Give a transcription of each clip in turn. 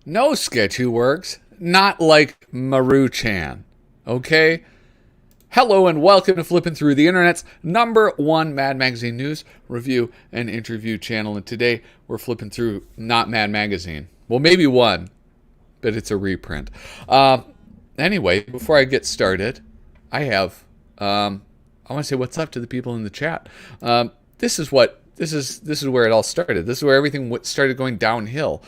No, Sketchy Works. Not like Maru-chan. Okay? Hello and welcome to Flippin' Through the Internet's #1 Mad Magazine news, review, and interview channel. And today we're flipping through not Mad Magazine. Well, maybe one, but it's a reprint. Anyway, before I get started, I want to say what's up to the people in the chat. This is where it all started. This is where everything started going downhill.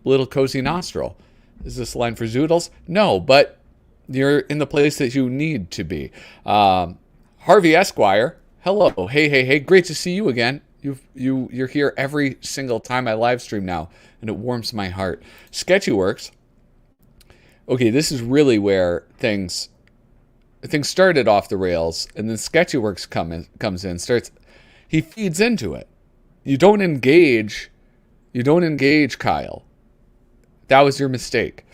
Little Cozy Nostril. Is this a line for Zoodles? No, but you're in the place that you need to be. Harvey Esquire. Hello. Hey. Great to see you again. You're here every single time I live stream now, and it warms my heart. Sketchy Works. Okay, this is really where things started off the rails, and then Sketchy Works comes in, he feeds into it. You don't engage Kyle. That was your mistake.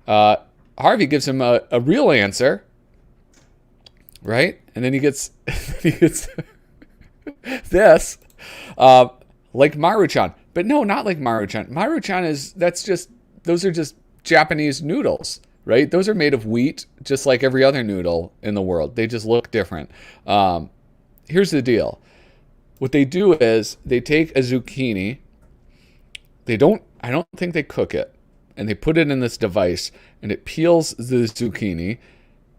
Harvey gives him a real answer, right? And then he gets this, like Maru-chan. But no, not like Maru-chan. Maru-chan those are just Japanese noodles, right? Those are made of wheat, just like every other noodle in the world. They just look different. Here's the deal. What they do is they take a zucchini. I don't think they cook it. And they put it in this device, and it peels the zucchini,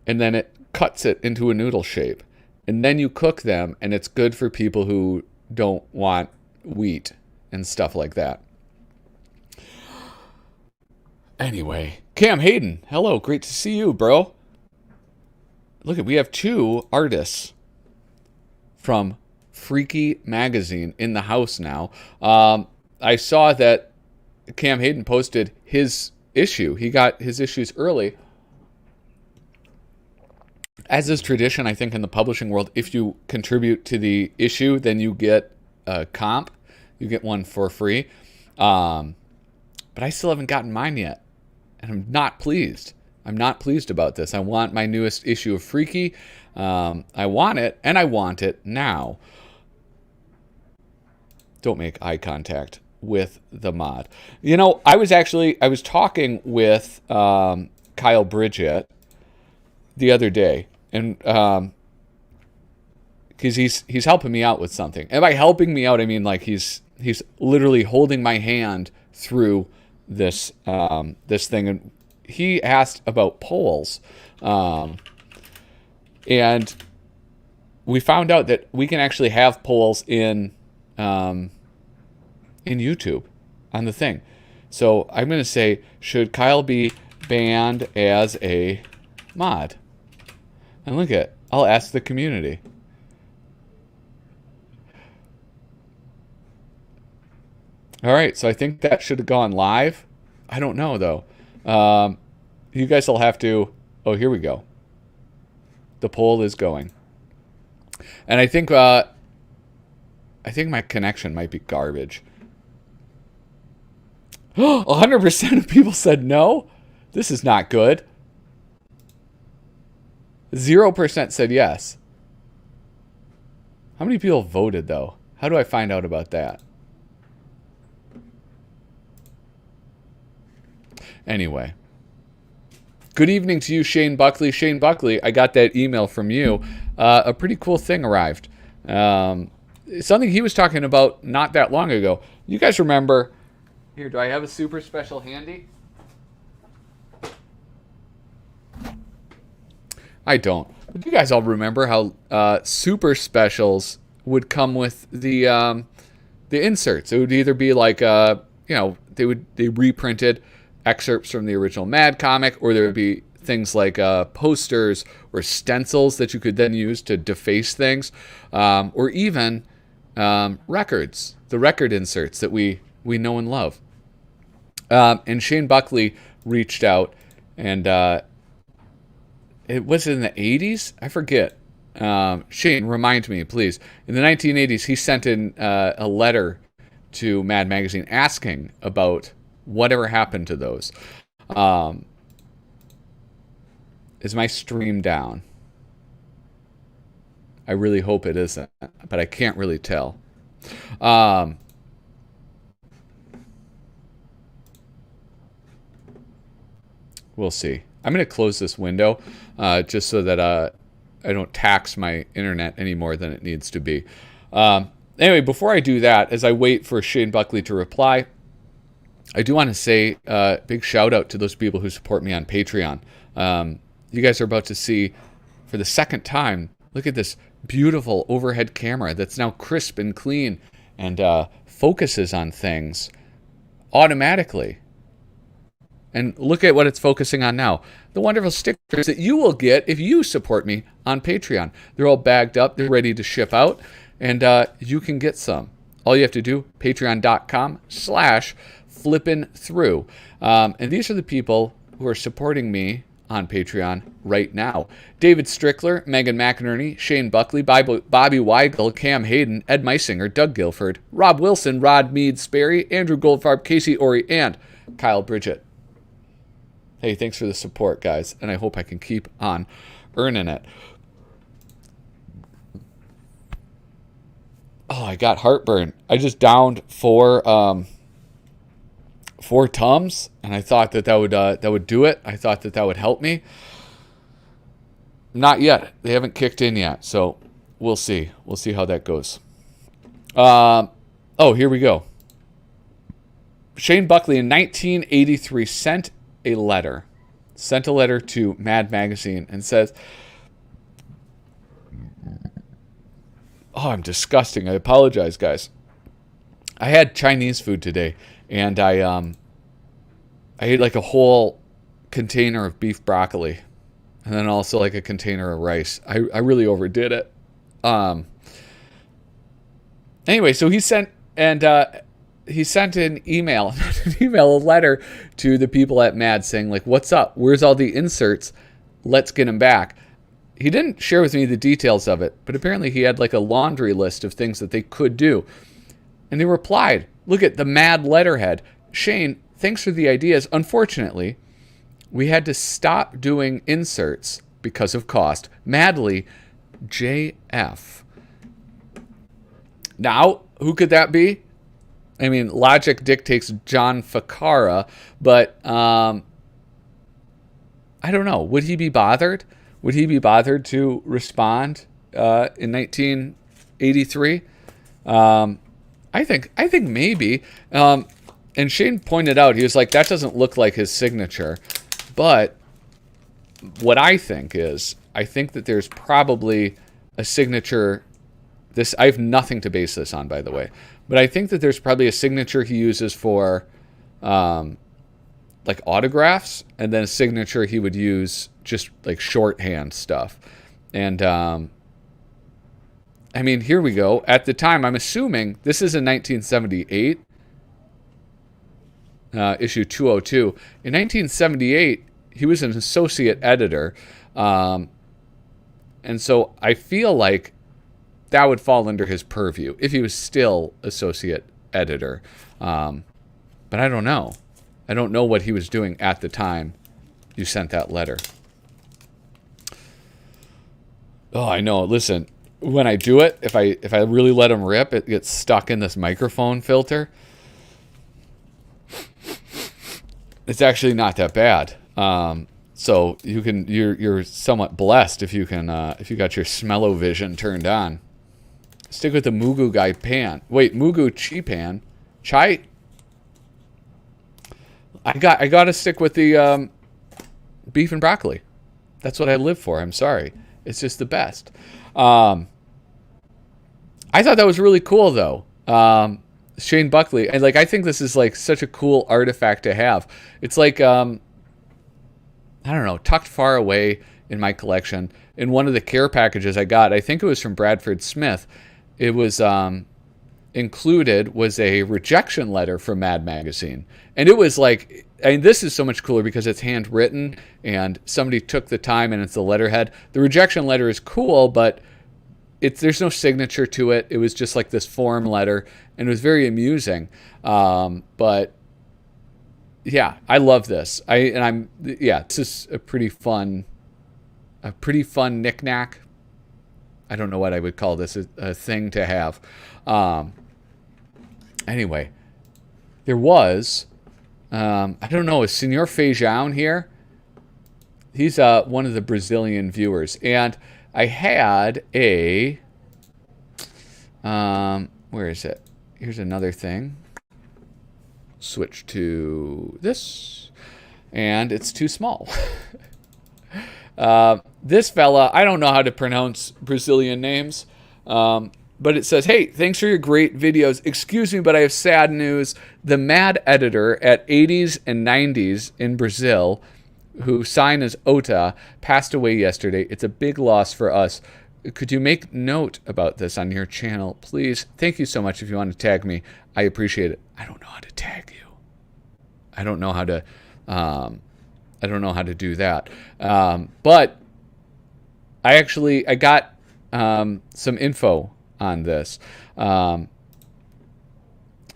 and then it cuts it into a noodle shape. And then you cook them, and it's good for people who don't want wheat and stuff like that. Anyway, Cam Hayden, hello, great to see you, bro. Look, we have 2 artists from Freaky Magazine in the house now. I saw that Cam Hayden posted his issue. He got his issues early. As is tradition, I think, in the publishing world, if you contribute to the issue, then you get a comp. You get one for free. But I still haven't gotten mine yet. And I'm not pleased. I'm not pleased about this. I want my newest issue of Freaky. I want it, and I want it now. Don't make eye contact with the mod. You know, I was talking with Kyle Bridget the other day, and because he's helping me out with something. And by helping me out, I mean like he's literally holding my hand through this thing. And he asked about polls, and we found out that we can actually have polls in YouTube on the thing. So I'm going to say, should Kyle be banned as a mod? And look at, I'll ask the community. All right, so I think that should have gone live. I don't know, though. You guys will have to... Oh, here we go. The poll is going. And I think my connection might be garbage. 100% of people said no? This is not good. 0% said yes. How many people voted, though? How do I find out about that? Anyway. Good evening to you, Shane Buckley. Shane Buckley, I got that email from you. A pretty cool thing arrived. Something he was talking about not that long ago. You guys remember... Here, do I have a super special handy? I don't. But you guys all remember how super specials would come with the inserts. It would either be like they reprinted excerpts from the original Mad comic, or there would be things like posters or stencils that you could then use to deface things, or even records, the record inserts that we know and love. And Shane Buckley reached out, and it was in the 80s? I forget. Shane, remind me, please. In the 1980s, he sent in a letter to Mad Magazine asking about whatever happened to those. Is my stream down? I really hope it isn't, but I can't really tell. We'll see. I'm going to close this window just so that I don't tax my internet any more than it needs to be. Anyway, before I do that, as I wait for Shane Buckley to reply, I do want to say a big shout out to those people who support me on Patreon. You guys are about to see, for the second time, look at this beautiful overhead camera that's now crisp and clean and focuses on things automatically. And look at what it's focusing on now. The wonderful stickers that you will get if you support me on Patreon. They're all bagged up. They're ready to ship out. And you can get some. All you have to do, patreon.com/flippinthrough. And these are the people who are supporting me on Patreon right now. David Strickler, Megan McInerney, Shane Buckley, Bobby Weigel, Cam Hayden, Ed Meisinger, Doug Guilford, Rob Wilson, Rod Mead Sperry, Andrew Goldfarb, Casey Ori, and Kyle Bridget. Hey, thanks for the support, guys, and I hope I can keep on earning it. Oh, I got heartburn. I just downed four Tums, and I thought that would do it. I thought that would help me. Not yet. They haven't kicked in yet, so we'll see. We'll see how that goes. Here we go. Shane Buckley in 1983 sent a letter to Mad Magazine and says, I'm disgusting. I apologize, guys. I had Chinese food today, and I ate like a whole container of beef broccoli, and then also like a container of rice. I really overdid it. Anyway, so he sent an email, a letter to the people at Mad saying, like, what's up? Where's all the inserts? Let's get them back. He didn't share with me the details of it, but apparently he had like a laundry list of things that they could do. And they replied, look at the Mad letterhead. Shane, thanks for the ideas. Unfortunately, we had to stop doing inserts because of cost. Madly, JF. Now, who could that be? I mean, logic dictates John Ficarra, but I don't know. Would he be bothered? Would he be bothered to respond in 1983? I think maybe. And Shane pointed out, he was like, that doesn't look like his signature. But what I think that there's probably a signature. I have nothing to base this on, by the way. But I think that there's probably a signature he uses for like autographs, and then a signature he would use just like shorthand stuff. And I mean, here we go. At the time, I'm assuming this is in 1978, issue 202. In 1978, he was an associate editor. And so I feel like that would fall under his purview if he was still associate editor. But I don't know. I don't know what he was doing at the time you sent that letter. Oh, I know. Listen, when I do it, if I really let him rip, it gets stuck in this microphone filter. It's actually not that bad. So you're somewhat blessed if you got your smell-o-vision turned on. Stick with the Mugu guy pan. Wait, Mugu chi pan, chai. I got to stick with the beef and broccoli. That's what I live for. I'm sorry. It's just the best. I thought that was really cool, though. Shane Buckley. And I think this is like such a cool artifact to have. It's like, I don't know, tucked far away in my collection. In one of the care packages I got, I think it was from Bradford Smith, it was included was a rejection letter from Mad Magazine. And it was like, I mean, this is so much cooler because it's handwritten and somebody took the time and it's the letterhead. The rejection letter is cool, but there's no signature to it. It was just like this form letter, and it was very amusing. But yeah, I love this. This is a pretty fun knick-knack. I don't know what I would call this, a thing to have. Anyway, there was, I don't know, is Senor Feijão here? He's one of the Brazilian viewers, and I had a where is it? Here's another thing. Switch to this, and it's too small. This fella, I don't know how to pronounce Brazilian names, but it says, "Hey, thanks for your great videos. Excuse me, but I have sad news. The mad editor at 80s and 90s in Brazil, who signed as Ota, passed away yesterday. It's a big loss for us. Could you make note about this on your channel, please? Thank you so much. If you want to tag me, I appreciate it." I don't know how to tag you. I don't know how to. I don't know how to do that. But I got some info on this. Oh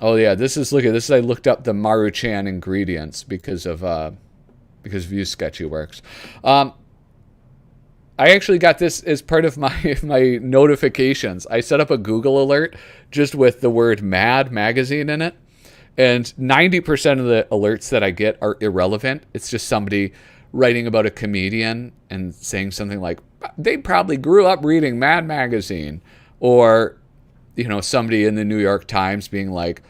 yeah, this is I looked up the Maruchan ingredients because View Sketchy works. I actually got this as part of my notifications. I set up a Google alert just with the word Mad Magazine in it. And 90% of the alerts that I get are irrelevant. It's just somebody writing about a comedian and saying something like, they probably grew up reading Mad Magazine. Or, somebody in the New York Times being like,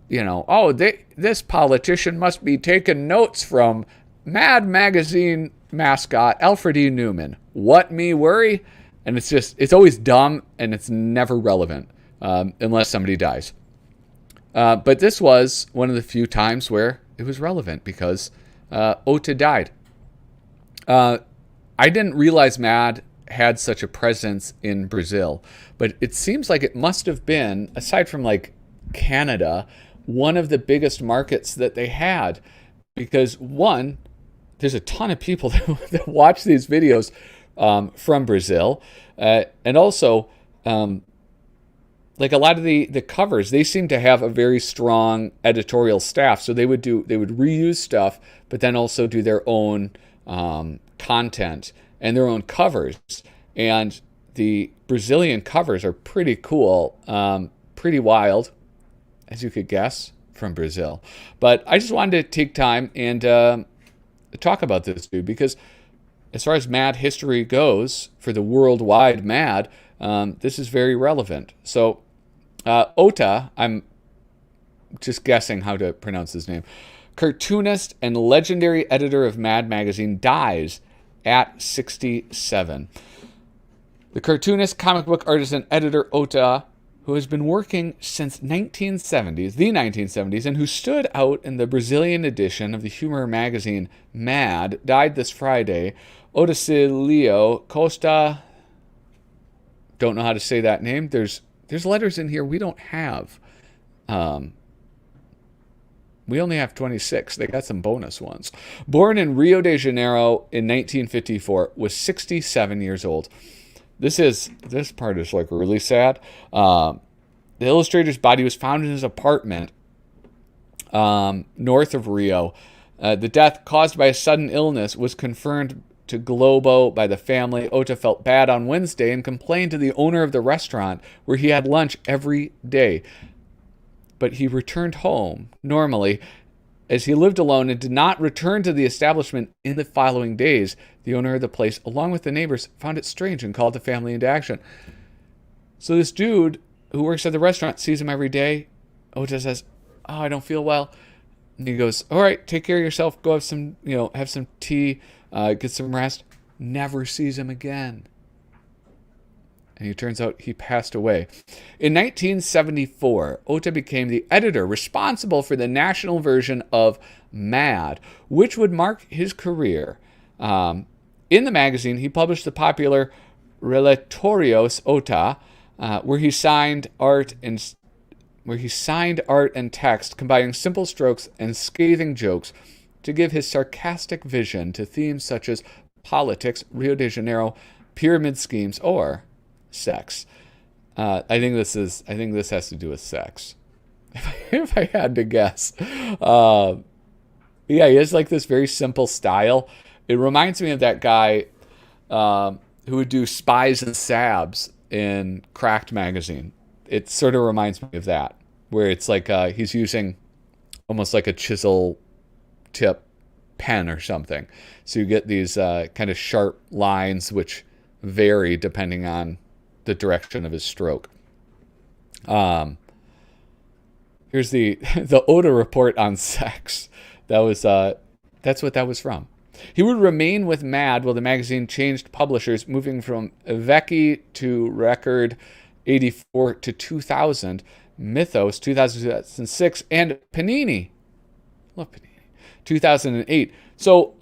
this politician must be taking notes from Mad Magazine mascot Alfred E. Newman. What me worry? And it's always dumb and it's never relevant unless somebody dies. But this was one of the few times where it was relevant because Ota died. I didn't realize Mad had such a presence in Brazil, but it seems like it must have been, aside from like Canada, one of the biggest markets that they had, because one, there's a ton of people that watch these videos from Brazil, and also like a lot of the covers, they seem to have a very strong editorial staff. So they would reuse stuff, but then also do their own content and their own covers. And the Brazilian covers are pretty cool, pretty wild, as you could guess, from Brazil. But I just wanted to take time and talk about this dude, because as far as Mad history goes, for the worldwide Mad, this is very relevant. So Ota, I'm just guessing how to pronounce his name, cartoonist and legendary editor of Mad Magazine, dies at 67. The cartoonist, comic book artist, and editor Ota, who has been working since the 1970s, and who stood out in the Brazilian edition of the humor magazine Mad, died this Friday. Otacílio Costa, don't know how to say that name. There's letters in here we don't have. We only have 26. They got some bonus ones. Born in Rio de Janeiro in 1954, was 67 years old. This part is like really sad. The illustrator's body was found in his apartment north of Rio. The death, caused by a sudden illness, was confirmed to Globo by the family. Ota felt bad on Wednesday and complained to the owner of the restaurant where he had lunch every day. But he returned home normally, as he lived alone and did not return to the establishment in the following days. The owner of the place, along with the neighbors, found it strange and called the family into action. So this dude who works at the restaurant sees him every day. Ota says, "Oh, I don't feel well." And he goes, "All right, take care of yourself. Go have some, have some tea, get some rest." Never sees him again. And it turns out he passed away. In 1974, Ota became the editor responsible for the national version of Mad, which would mark his career. In the magazine, he published the popular Relatórios Ota, where he signed art and text, combining simple strokes and scathing jokes to give his sarcastic vision to themes such as politics, Rio de Janeiro, pyramid schemes, or sex. I think this has to do with sex. If I had to guess. Yeah, he has like this very simple style. It reminds me of that guy who would do Spies and Sabs in Cracked magazine. It sort of reminds me of that, where it's like he's using almost like a chisel tip pen or something. So you get these kind of sharp lines which vary depending on the direction of his stroke. Here's the Oda report on sex. That's what that was from. He would remain with Mad while the magazine changed publishers, moving from Vecchi to Record 84 to 2000, Mythos 2006, and Panini. Love Panini. 2008. So,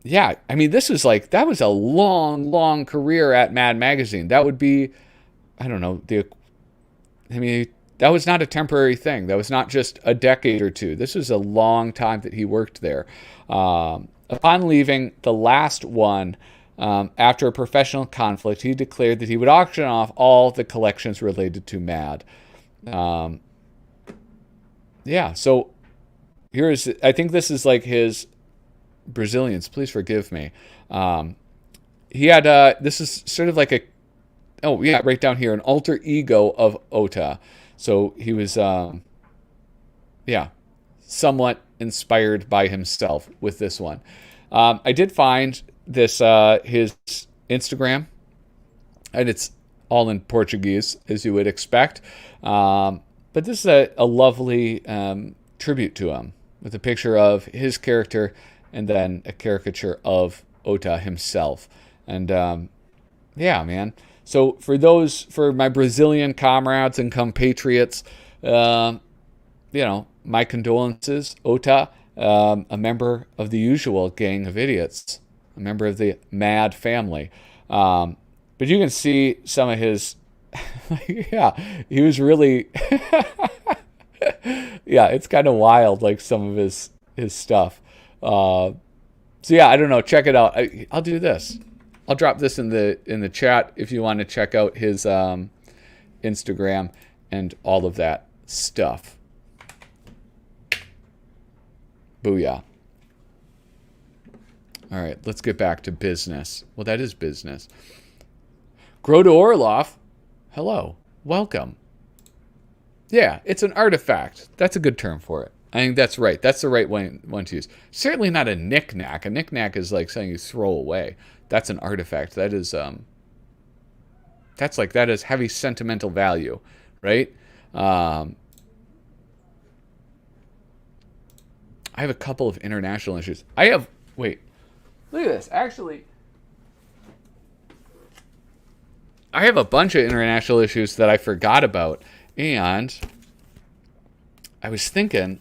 yeah, I mean, that was a long, long career at Mad Magazine. That would be, I don't know, that was not a temporary thing. That was not just a decade or two. This was a long time that he worked there. Upon leaving the last one, after a professional conflict, he declared that he would auction off all the collections related to Mad. Yeah, so I think this is like his Brazilians. Please forgive me. He had, this is sort of like right down here, an alter ego of Ota. So he was, somewhat inspired by himself with this one. I did find this, his Instagram, and it's all in Portuguese, as you would expect. But this is a lovely tribute to him, with a picture of his character and then a caricature of Ota himself. And yeah, man. So for my Brazilian comrades and compatriots, my condolences, Ota, a member of the usual gang of idiots, a member of the Mad family. But you can see some of his, he was really, it's kind of wild, like some of his stuff. So yeah, I don't know. Check it out. I'll do this. I'll drop this in the chat if you want to check out his Instagram and all of that stuff. Booyah. All right, let's get back to business. Well, that is business. Groda Orloff, hello, welcome. Yeah, it's an artifact. That's a good term for it. I think that's right. That's the right one to use. Certainly not a knick-knack. A knick-knack is like something you throw away. That's an artifact. That is that is heavy sentimental value, right? I have a couple of international issues. Wait, look at this. Actually, I have a bunch of international issues that I forgot about, and I was thinking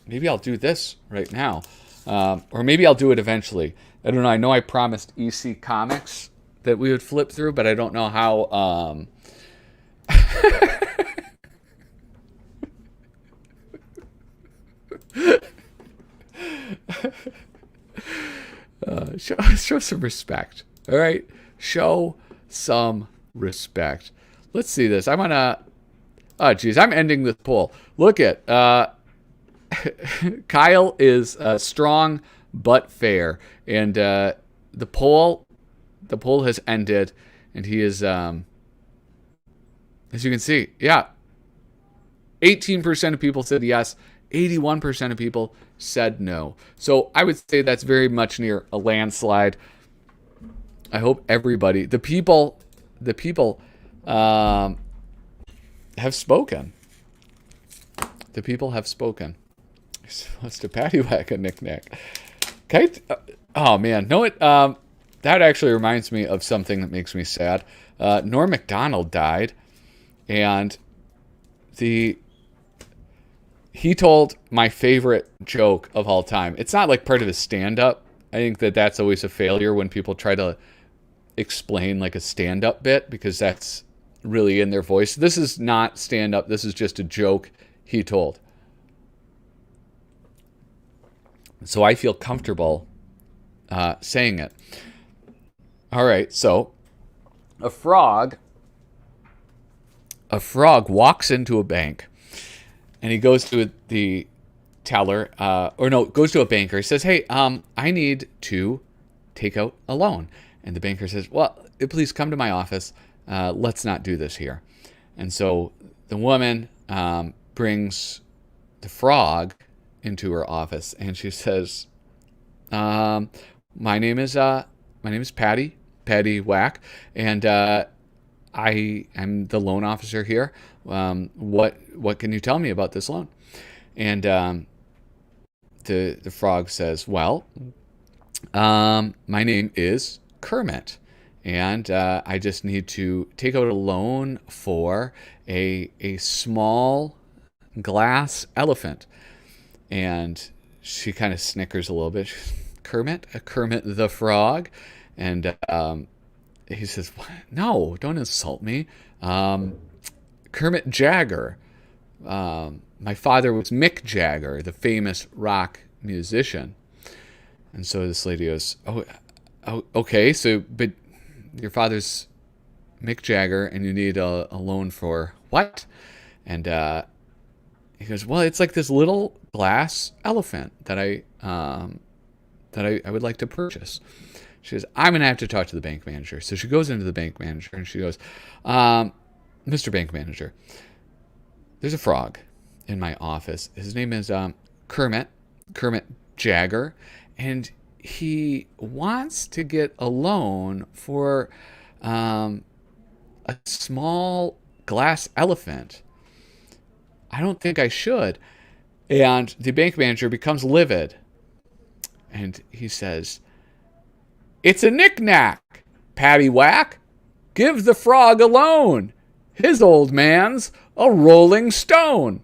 maybe I'll do this right now. Or maybe I'll do it eventually. I don't know. I know I promised EC Comics that we would flip through, but I don't know how. Show some respect. All right? Show some respect. Let's see this. I'm gonna. Oh, geez. I'm ending this poll. Look at. Kyle is strong but fair, and the poll has ended, and he is, as you can see, 18% of people said yes, 81% of people said no. So I would say that's very much near a landslide. I hope everybody, the people, have spoken. The people have spoken. What's the paddywhack a knick-knack? Oh, man. No, that actually reminds me of something that makes me sad. Norm Macdonald died, and he told my favorite joke of all time. It's not like part of his stand-up. I think that's always a failure when people try to explain like a stand-up bit, because that's really in their voice. This is not stand-up. This is just a joke he told. So I feel comfortable saying it. All right, so a frog walks into a bank, and he goes to the teller, goes to a banker. He says, "Hey, I need to take out a loan." And the banker says, "Well, please come to my office. Let's not do this here." And so the woman brings the frog into her office, and she says, my name is Patty Whack, and I am the loan officer here. What can you tell me about this loan? And the frog says, well, my name is Kermit, and I just need to take out a loan for a small glass elephant. And she kind of snickers a little bit. Kermit the frog. And he says, no, don't insult me. Kermit Jagger. My father was Mick Jagger, the famous rock musician. And so this lady goes, oh okay, so, but your father's Mick Jagger and you need a loan for what? And he goes, well, it's like this little glass elephant that I would like to purchase. She goes, I'm going to have to talk to the bank manager. So she goes into the bank manager and she goes, Mr. Bank Manager, there's a frog in my office. His name is Kermit Jagger, and he wants to get a loan for a small glass elephant. I don't think I should. And the bank manager becomes livid. And he says, it's a knick-knack, Patty Whack. Give the frog a loan. His old man's a rolling stone.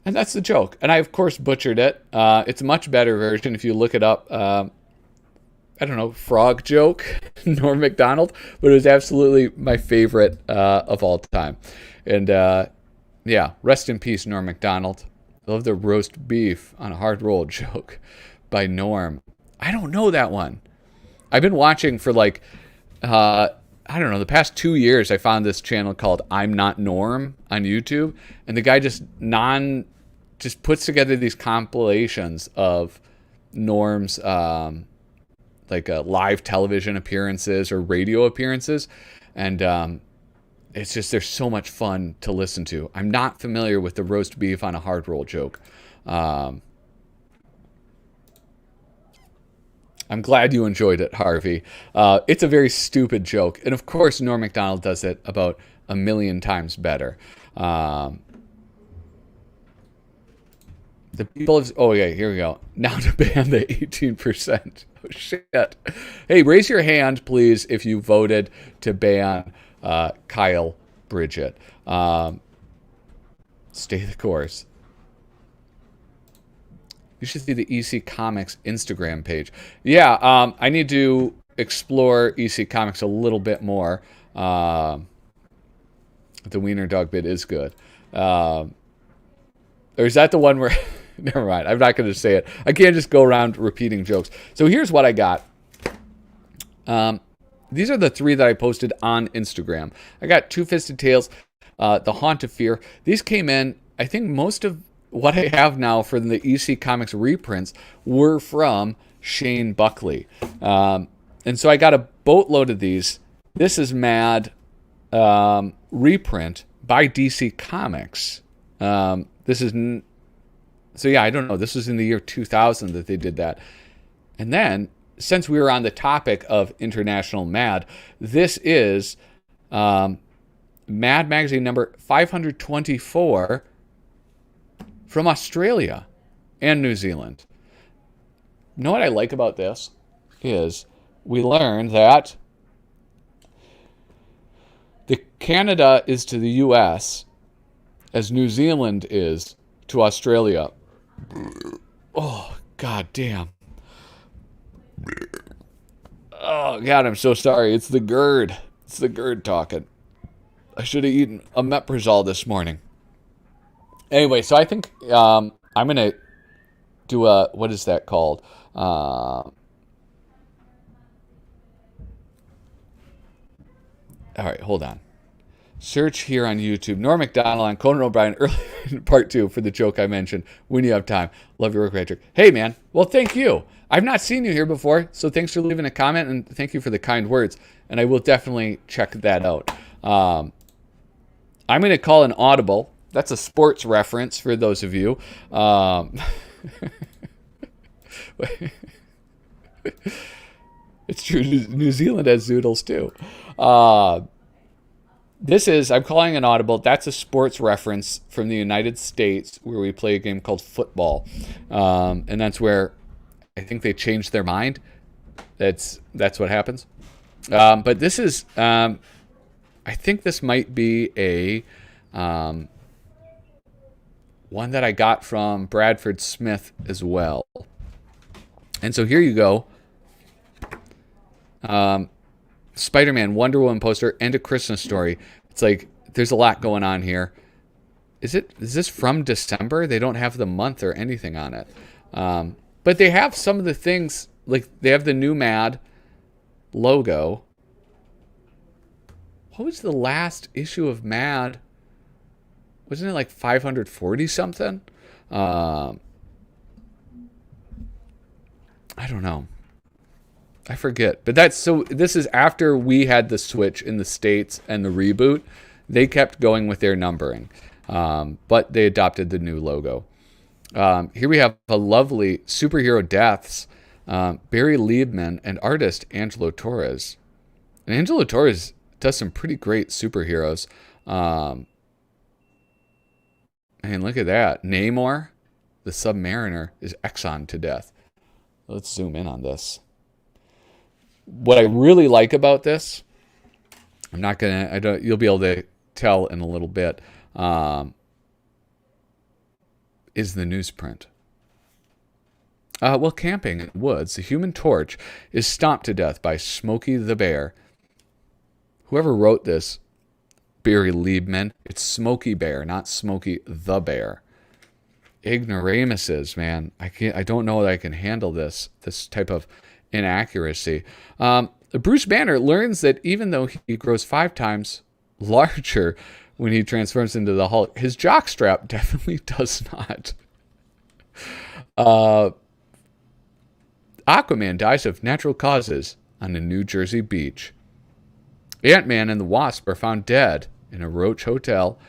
And that's the joke. And I, of course, butchered it. It's a much better version if you look it up. I don't know, frog joke, Norm Macdonald. But it was absolutely my favorite of all time. And yeah, rest in peace, Norm Macdonald. I love the roast beef on a hard roll joke by Norm. I don't know that one. I've been watching for like, I don't know, the past 2 years. I found this channel called I'm Not Norm on YouTube. And the guy just puts together these compilations of Norm's like live television appearances or radio appearances. And it's just, there's so much fun to listen to. I'm not familiar with the roast beef on a hard roll joke. I'm glad you enjoyed it, Harvey. It's a very stupid joke. And of course, Norm Macdonald does it about 1,000,000 times better. The people of... Oh, yeah, here we go. Now to ban the 18%. Oh, shit. Hey, raise your hand, please, if you voted to ban Kyle Bridget. Stay the course. You should see the EC Comics Instagram page. Yeah, I need to explore EC Comics a little bit more. The Wiener Dog bit is good. Or is that the one where... Never mind. I'm not going to say it. I can't just go around repeating jokes. So here's what I got. These are the 3 that I posted on Instagram. I got Two-Fisted Tales, The Haunt of Fear. These came in, I think most of what I have now for the EC Comics reprints were from Shane Buckley. And so I got a boatload of these. This is Mad reprint by DC Comics. This is... So yeah, I don't know. This was in the year 2000 that they did that. And then, since we were on the topic of International Mad, this is Mad Magazine number 524 from Australia and New Zealand. You know what I like about this? Is we learn that the Canada is to the U.S. as New Zealand is to Australia. Oh, god damn. Oh, God, I'm so sorry. It's the GERD. It's the GERD talking. I should have eaten a Omeprazole this morning. Anyway, so I think I'm going to do a... What is that called? All right, hold on. Search here on YouTube. Norm Macdonald on Conan O'Brien, early part 2 for the joke I mentioned. When you have time. Love your work, Patrick. Hey, man. Well, thank you. I've not seen you here before, so thanks for leaving a comment, and thank you for the kind words. And I will definitely check that out. I'm going to call an audible. That's a sports reference for those of you. It's true. New Zealand has zoodles too. I'm calling an audible. That's a sports reference from the United States where we play a game called football. And that's where I think they changed their mind. That's what happens. But this is, I think this might be a one that I got from Bradford Smith as well. And so here you go. Spider-Man, Wonder Woman poster, and a Christmas story. It's like there's a lot going on here. Is this from December? They don't have the month or anything on it. But they have some of the things, like they have the new Mad logo. What was the last issue of Mad? Wasn't it like 540 something? I don't know. I forget. But this is after we had the switch in the States and the reboot. They kept going with their numbering. But they adopted the new logo. Here we have a lovely superhero deaths. Barry Liebman and artist Angelo Torres. And Angelo Torres does some pretty great superheroes. And look at that. Namor, the Submariner, is Exxon to death. Let's zoom in on this. What I really like about this, you'll be able to tell in a little bit, is the newsprint. While camping in the woods, the Human Torch is stomped to death by Smokey the Bear. Whoever wrote this, Barry Liebman, it's Smokey Bear, not Smokey the Bear. Ignoramuses, man. I don't know that I can handle this type of inaccuracy. Bruce Banner learns that even though he grows 5 times larger when he transforms into the Hulk, his jockstrap definitely does not. Aquaman dies of natural causes on a New Jersey beach. Ant-Man and the Wasp are found dead in a Roach hotel.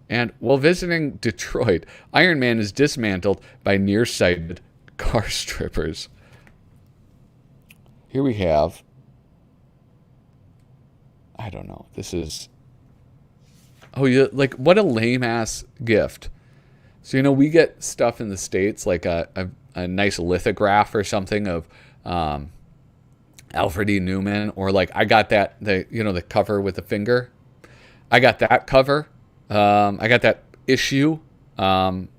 And while visiting Detroit, Iron Man is dismantled by nearsighted car strippers. Here we have, I don't know, this is, like, what a lame-ass gift. So, we get stuff in the States, like a nice lithograph or something of Alfred E. Newman, or like I got the cover with the finger. I got that cover. I got that issue from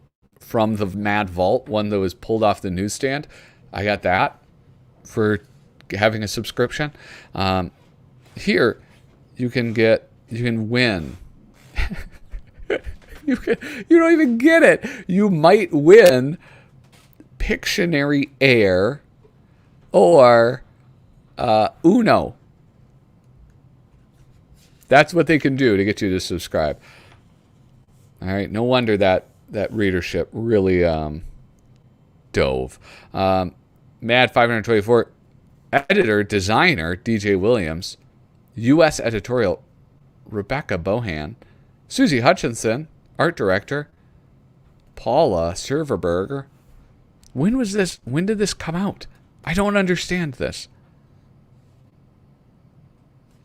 the Mad Vault, one that was pulled off the newsstand. I got that for having a subscription. Here, you can win. You don't even get it. You might win Pictionary Air or Uno. That's what they can do to get you to subscribe. All right, no wonder that readership really dove. Mad 524, editor, designer, DJ Williams, U.S. editorial, Rebecca Bohan, Susie Hutchinson, art director, Paula Serverberger. When did this come out? I don't understand this.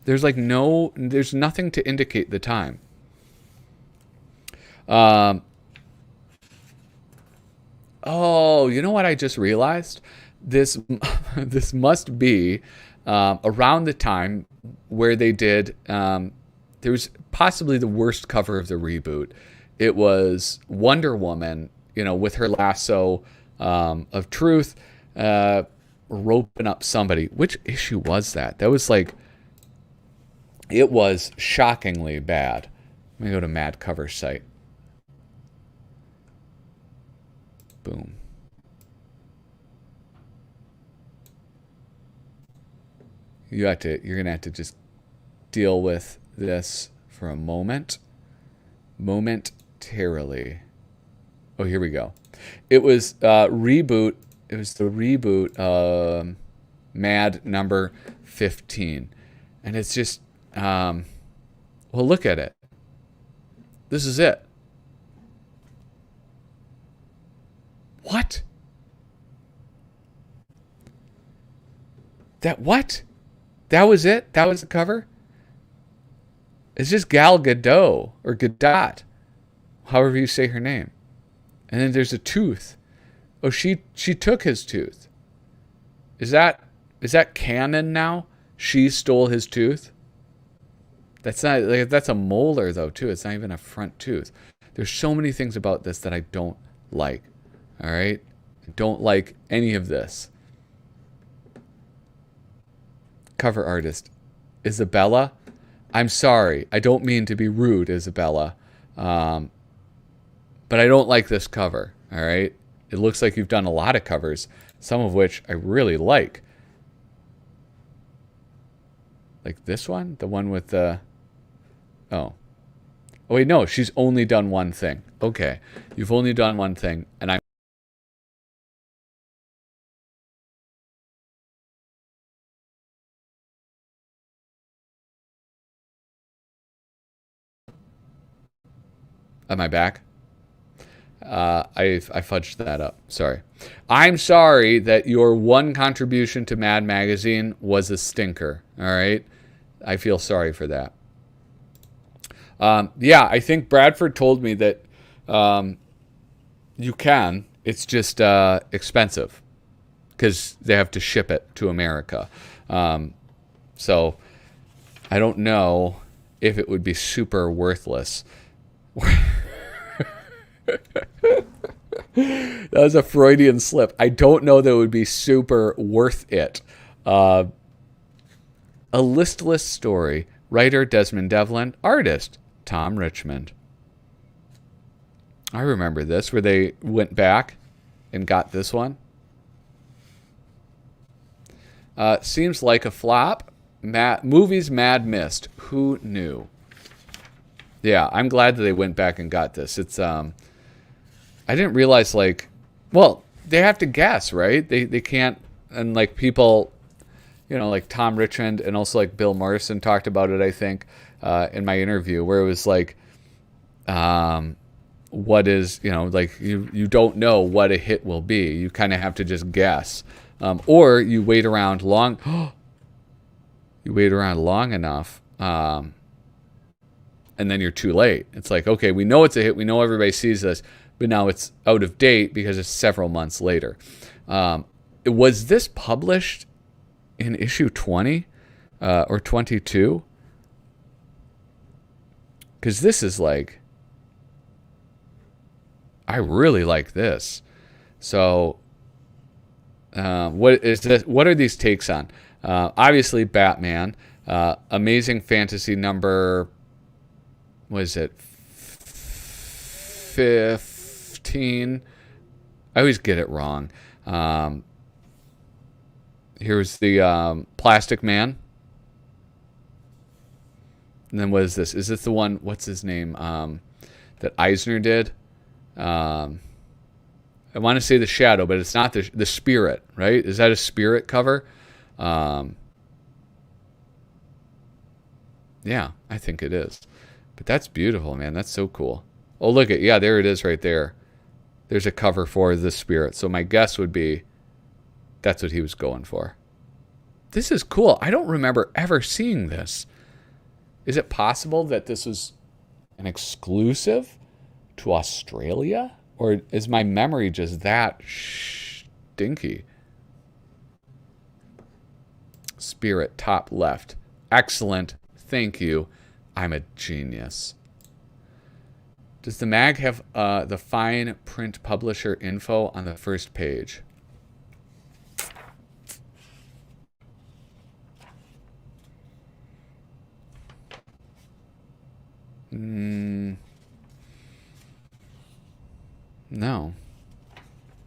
There's nothing to indicate the time. You know what I just realized? This must be around the time where they did, there was possibly the worst cover of the reboot. It was Wonder Woman, with her lasso of truth, roping up somebody. Which issue was that? That was it was shockingly bad. Let me go to Mad Cover site. Boom. You're gonna have to just deal with this for a moment. Momentarily. Oh, here we go. It was reboot. It was the reboot Mad number 15. And it's just well, look at it. This is it. What? What? That was it? That was the cover? It's just Gal Gadot, or Gadot, however you say her name. And then there's a tooth. Oh, she took his tooth. Is that canon now? She stole his tooth? That's not, like, that's a molar though too. It's not even a front tooth. There's so many things about this that I don't like. All right? I don't like any of this. Cover artist Isabella. I'm sorry. I don't mean to be rude, Isabella. But I don't like this cover. All right? It looks like you've done a lot of covers, some of which I really like. Like this one? The one with the... Oh, wait, no. She's only done one thing. Okay. You've only done one thing, and I'm... Am I back? I fudged that up. Sorry. I'm sorry that your one contribution to Mad Magazine was a stinker. All right? I feel sorry for that. Yeah, I think Bradford told me that you can. It's just expensive because they have to ship it to America. So I don't know if it would be super worthless. That was a Freudian slip. I don't know that it would be super worth it. A listless story. Writer Desmond Devlin. Artist Tom Richmond. I remember this, where they went back and got this one. Seems like a flop. Movies Mad Missed. Who knew? Yeah, I'm glad that they went back and got this. It's I didn't realize, like, well, they have to guess, right? They can't, and like people, you know, like Tom Richmond and also like Bill Morrison talked about it, I think, in my interview, where it was like, what is, you know, like you don't know what a hit will be. You kind of have to just guess, or you wait around long. You wait around long enough, and then you're too late. It's like, okay, we know it's a hit. We know everybody sees this, but now it's out of date because it's several months later. Was this published in issue 20 or 22? Because this is like, I really like this. So, what is this? What are these takes on? Obviously, Batman. Amazing Fantasy number. What is it? 15. I always get it wrong. Here's the Plastic Man. And then what is this? Is this the one, what's his name, that Eisner did? I want to say the Shadow, but it's not the Spirit, right? Is that a Spirit cover? Yeah, I think it is. But that's beautiful, man. That's so cool. Oh, look at, yeah, there it is right there. There's a cover for the Spirit. So my guess would be that's what he was going for. This is cool. I don't remember ever seeing this. Is it possible that this was an exclusive to Australia? Or is my memory just that stinky? Spirit, top left. Excellent. Thank you. I'm a genius. Does the mag have the fine print publisher info on the first page? No.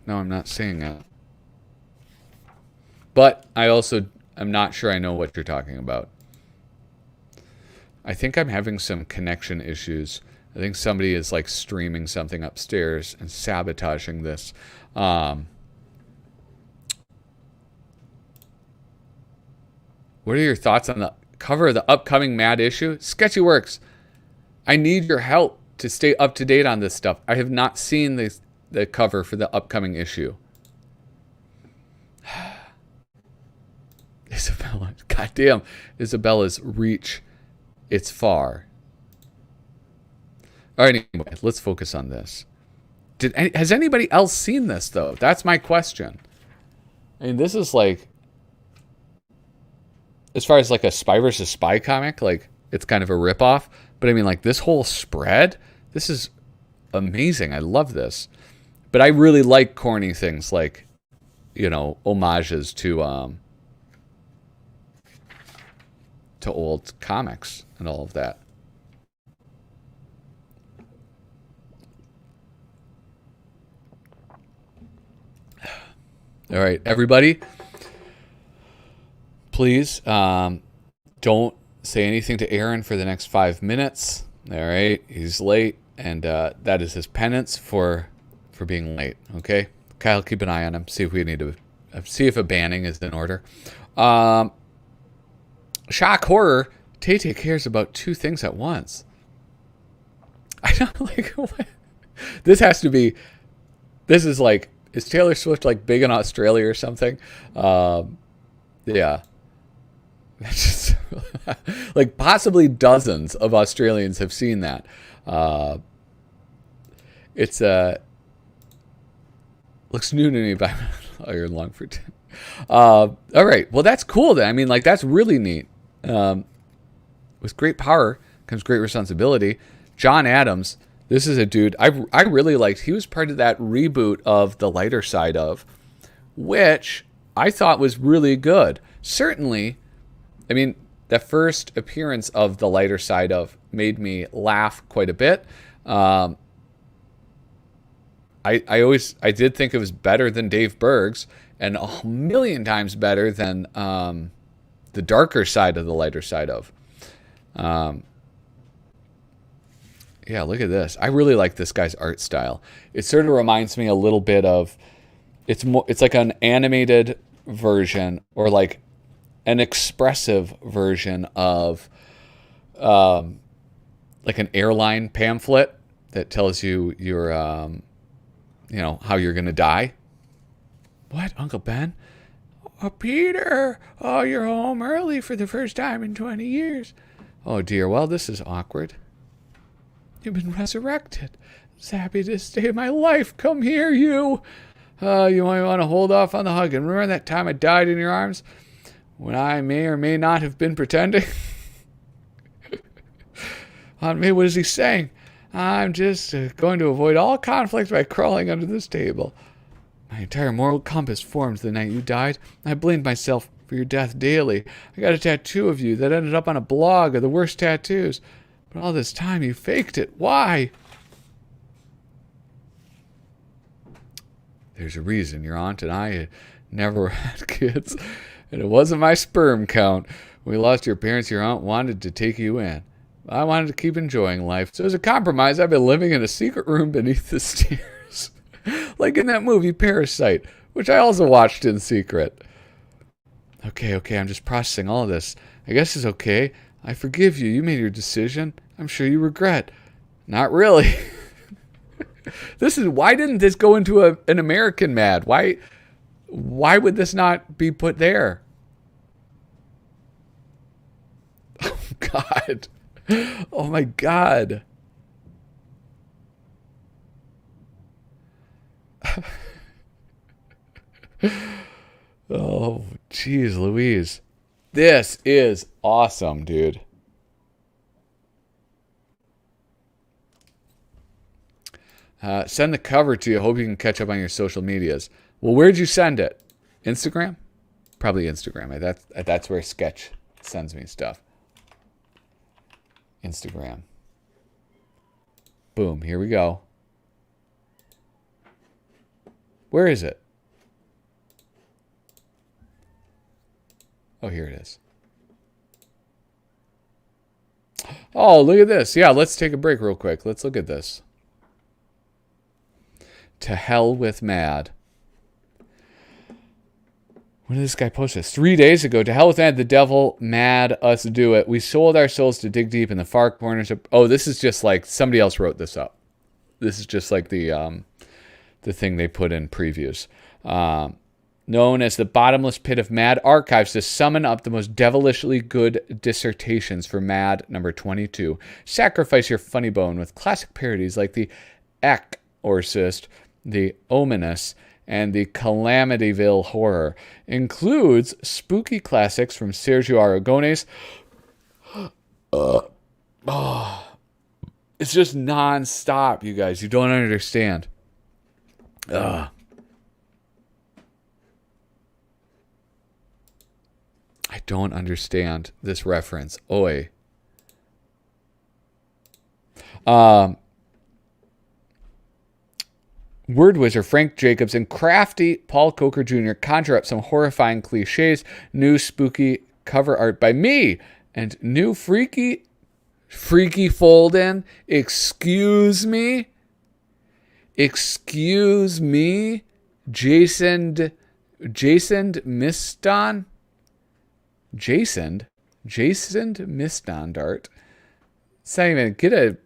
No, I'm not seeing it. But I also am not sure I know what you're talking about. I think I'm having some connection issues. I think somebody is like streaming something upstairs and sabotaging this. What are your thoughts on the cover of the upcoming Mad issue? Sketchy Works. I need your help. to stay up to date on this stuff. I have not seen the cover for the upcoming issue. Isabella, goddamn, Isabella's reach, it's far. All right, anyway, let's focus on this. Has anybody else seen this, though? That's my question. I mean, this is like, as far as like a spy versus spy comic, like it's kind of a ripoff. But I mean, like this whole spread, this is amazing. I love this. But I really like corny things like, you know, homages to old comics and all of that. All right, everybody, please don't say anything to Aaron for the next 5 minutes. All right, he's late, and that is his penance for being late. Okay, Kyle, keep an eye on him. See if we need to see if a banning is in order. Shock horror. Tay cares about 2 things at once. I don't like what? This has to be. This is like. Is Taylor Swift like big in Australia or something? Yeah. Just, like possibly dozens of Australians have seen that. It's looks new to me by Iron Longford. All right. Well, that's cool then. I mean, like that's really neat. With great power comes great responsibility. John Adams. This is a dude I really liked. He was part of that reboot of The Lighter Side of, which I thought was really good. Certainly, I mean, the first appearance of The Lighter Side of made me laugh quite a bit. I did think it was better than Dave Berg's and a million times better than the darker side of The Lighter Side of. Yeah, look at this. I really like this guy's art style. It sort of reminds me a little bit of it's like an animated version or like an expressive version of like an airline pamphlet that tells you your you know, how you're going to die. What, Uncle Ben? Oh, Peter. Oh, you're home early for the first time in 20 years. Oh, dear. Well, this is awkward. You've been resurrected. It's the happiest day of my life. Come here, you. You might want to hold off on the hug. And remember that time I died in your arms? When I may or may not have been pretending? Aunt May, what is he saying? I'm just going to avoid all conflict by crawling under this table. My entire moral compass formed the night you died. I blamed myself for your death daily. I got a tattoo of you that ended up on a blog of the worst tattoos. But all this time you faked it. Why? There's a reason. Your aunt and I never had kids. And it wasn't my sperm count. When we lost your parents, your aunt wanted to take you in. I wanted to keep enjoying life. So as a compromise, I've been living in a secret room beneath the stairs. Like in that movie Parasite, which I also watched in secret. Okay, I'm just processing all of this. I guess it's okay. I forgive you. You made your decision. I'm sure you regret. Not really. Why didn't this go into an American Mad? Why would this not be put there? Oh, God. Oh, my God. Oh, geez, Louise. This is awesome, dude. Send the cover to you. Hope you can catch up on your social medias. Well, where'd you send it? Instagram? Probably Instagram. That's where Sketch sends me stuff. Instagram. Boom. Here we go. Where is it? Oh, here it is. Oh, look at this. Yeah, let's take a break real quick. Let's look at this. To hell with Mad. When did this guy post this? 3 days ago. To hell with that, the devil mad us do it. We sold our souls to dig deep in the far corners of... Oh, this is just like somebody else wrote this up. This is just like the thing they put in previews. Known as the bottomless pit of Mad Archives, to summon up the most devilishly good dissertations for Mad number 22. Sacrifice your funny bone with classic parodies like the Exorcist, the Ominous, and the Calamityville Horror. Includes spooky classics from Sergio Aragones. It's just non-stop, you guys. You don't understand. I don't understand this reference. Oi. Word wizard Frank Jacobs and crafty Paul Coker Jr. conjure up some horrifying cliches, new spooky cover art by me, and new freaky fold-in. Excuse me, Jason Miston. Jason Miston art. It's not even, get a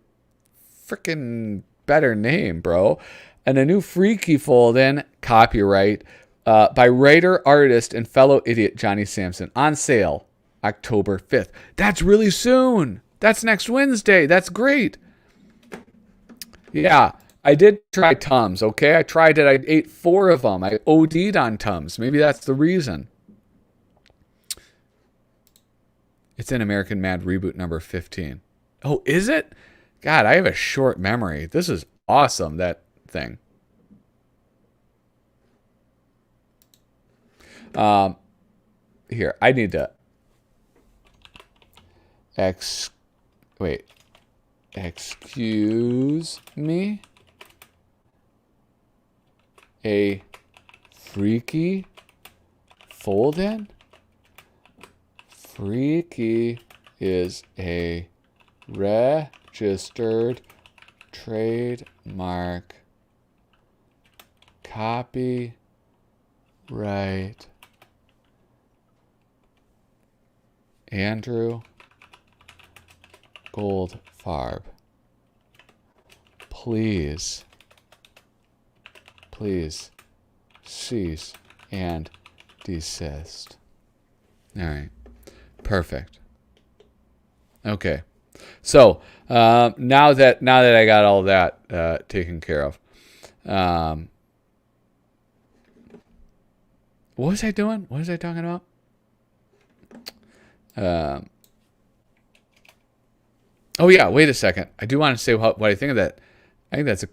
freaking better name, bro. And a new freaky fold-in, copyright, by writer, artist, and fellow idiot Johnny Sampson. On sale October 5th. That's really soon. That's next Wednesday. That's great. Yeah, I did try Tums, okay? I tried it. I ate 4 of them. I OD'd on Tums. Maybe that's the reason. It's in American Mad Reboot number 15. Oh, is it? God, I have a short memory. This is awesome, that thing. Here, I need to... Excuse me? A freaky fold-in? Freaky is a registered trademark. Copyright. Andrew Goldfarb. Please cease and desist. All right. Perfect. Okay. So now that I got all that taken care of, what was I doing? What was I talking about? Oh yeah. Wait a second. I do want to say what I think of that. I think that's a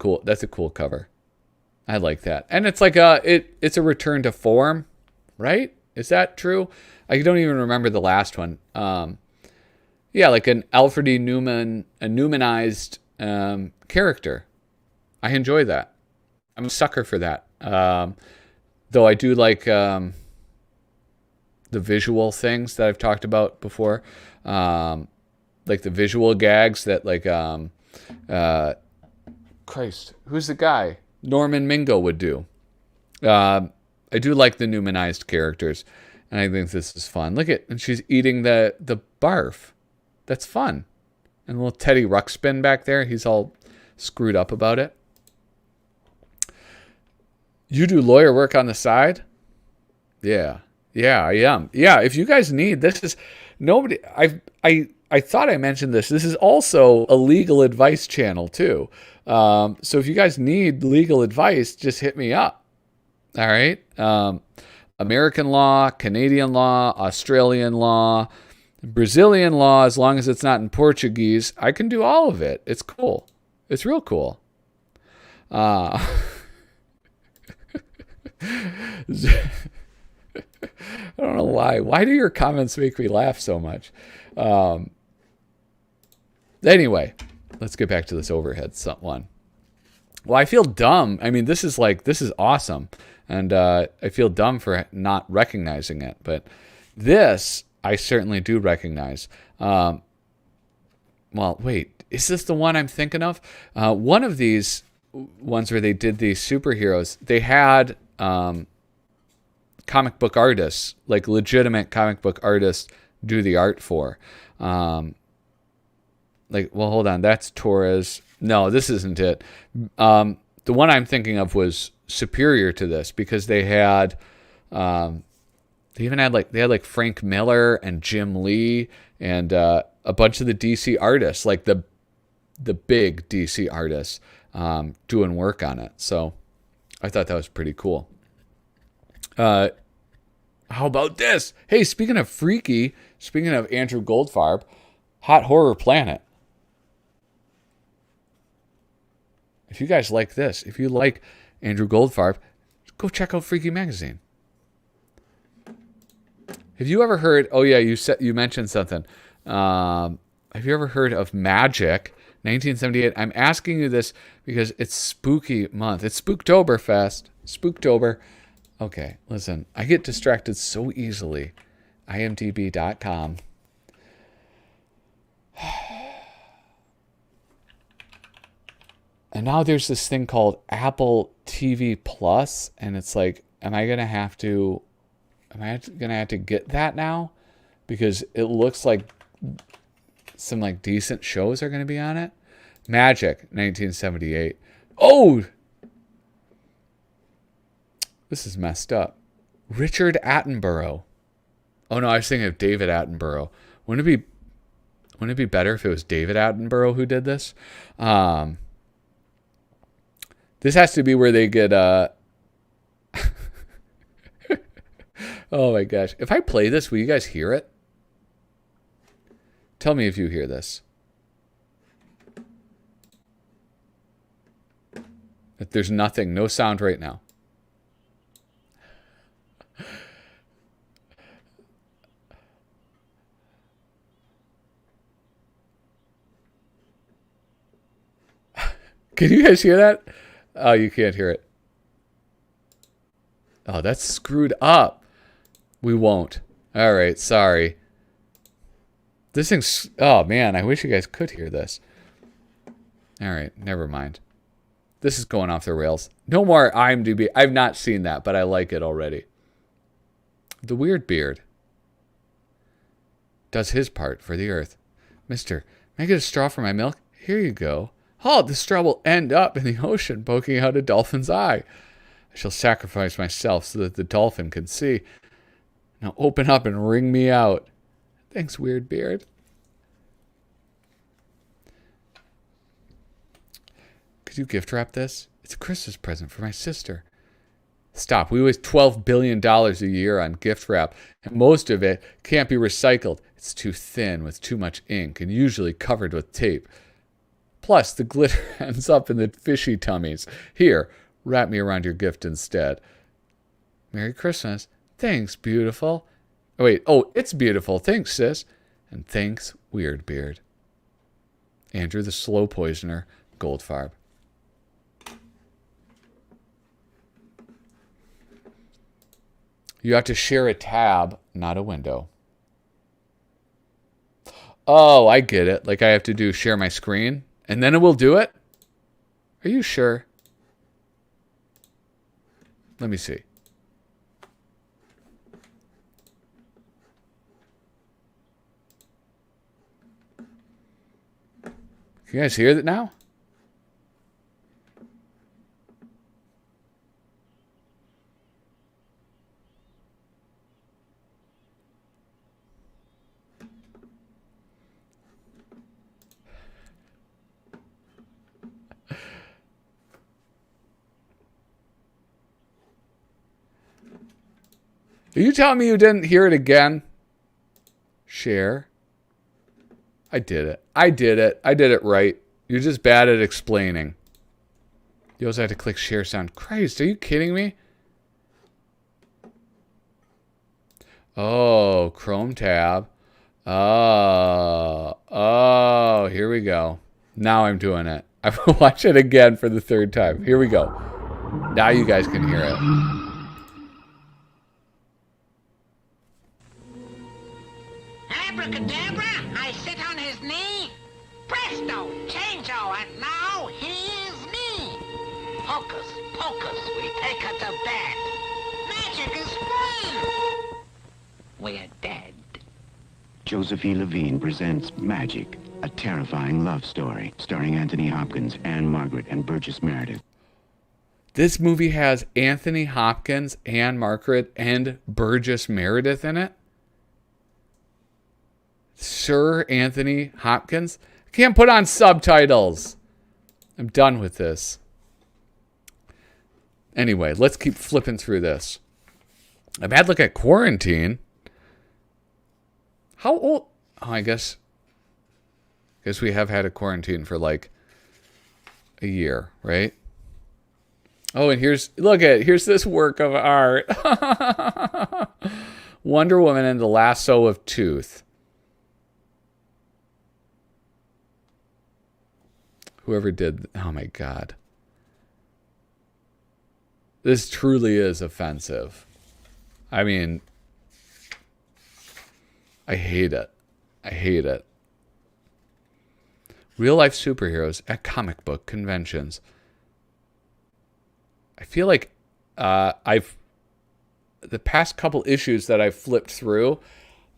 cool cover. I like that, and it's like it's a return to form, right? Is that true? I don't even remember the last one. Yeah, like an Alfred E. Newman, a Newmanized character. I enjoy that. I'm a sucker for that. Though I do like the visual things that I've talked about before. Like the visual gags that Christ, who's the guy? Norman Mingo would do. I do like the Newmanized characters. And I think this is fun. Look at, and she's eating the barf. That's fun. And little Teddy Ruxpin back there. He's all screwed up about it. You do lawyer work on the side? Yeah, I am. Yeah, if you guys need, this is nobody. I thought I mentioned this. This is also a legal advice channel too. So if you guys need legal advice, just hit me up. All right. American law, Canadian law, Australian law, Brazilian law, as long as it's not in Portuguese. I can do all of it. It's cool. It's real cool. I don't know why. Why do your comments make me laugh so much? Anyway, let's get back to this overhead one. Well, I feel dumb. I mean, this is awesome. And I feel dumb for not recognizing it. But this, I certainly do recognize. Well, wait. Is this the one I'm thinking of? One of these ones where they did these superheroes, they had comic book artists, like legitimate comic book artists, do the art for. Like, well, hold on, that's Torres. No, this isn't it. The one I'm thinking of was superior to this because they had, they even had like Frank Miller and Jim Lee and a bunch of the DC artists, like the big DC artists, doing work on it. So I thought that was pretty cool. How about this? Hey, speaking of freaky, speaking of Andrew Goldfarb, Hot Horror Planet. If you guys like this, if you like Andrew Goldfarb, go check out Freaky Magazine. Have you ever heard? Oh yeah, you mentioned something. Have you ever heard of Magic 1978? I'm asking you this because it's spooky month. It's Spooktoberfest. Spooktober. Okay, listen. I get distracted so easily. IMDb.com. And now there's this thing called Apple TV Plus, and it's like, am I gonna have to get that now? Because it looks like some like decent shows are gonna be on it. Magic 1978. Oh, this is messed up. Richard Attenborough. Oh no, I was thinking of David Attenborough. Wouldn't it be better if it was David Attenborough who did this? This has to be where they get oh my gosh. If I play this, will you guys hear it? Tell me if you hear this. There's nothing, no sound right now. Can you guys hear that? Oh, you can't hear it. Oh, that's screwed up. We won't. All right, sorry. This thing's... Oh, man, I wish you guys could hear this. All right, never mind. This is going off the rails. No more IMDb. I've not seen that, but I like it already. The Weird Beard does his part for the earth. Mister, may I get a straw for my milk? Here you go. Oh, the straw will end up in the ocean, poking out a dolphin's eye. I shall sacrifice myself so that the dolphin can see. Now open up and wring me out. Thanks, Weird Beard. Could you gift wrap this? It's a Christmas present for my sister. Stop. We waste $12 billion a year on gift wrap, and most of it can't be recycled. It's too thin with too much ink and usually covered with tape. Plus, the glitter ends up in the fishy tummies. Here, wrap me around your gift instead. Merry Christmas. Thanks, beautiful. Oh, wait. Oh, it's beautiful. Thanks, sis. And thanks, Weird Beard. Andrew the Slow Poisoner, Goldfarb. You have to share a tab, not a window. Oh, I get it. Like I have to do share my screen. And then it will do it? Are you sure? Let me see. Can you guys hear that now? Are you telling me you didn't hear it again? Share. I did it. I did it right. You're just bad at explaining. You also had to click share sound. Christ, are you kidding me? Oh, Chrome tab. Oh, here we go. Now I'm doing it. I will watch it again for the third time. Here we go. Now you guys can hear it. Abracadabra, I sit on his knee. Presto, changeo, and now he is me. Hocus pocus, we take her to bed. Magic is free. mean? We're dead. Josephine Levine presents Magic, a terrifying love story starring Anthony Hopkins, Anne Margaret, and Burgess Meredith. This movie has Anthony Hopkins, Anne Margaret, and Burgess Meredith in it. Sir Anthony Hopkins. I can't put on subtitles. I'm done with this. Anyway, let's keep flipping through this. A bad look at Quarantine. How old? Oh, I guess we have had a quarantine for like a year, right? Oh, and here's this work of art. Wonder Woman and the Lasso of Tooth. Whoever did, oh my God. This truly is offensive. I mean, I hate it. I hate it. Real life superheroes at comic book conventions. I feel like the past couple issues that I've flipped through,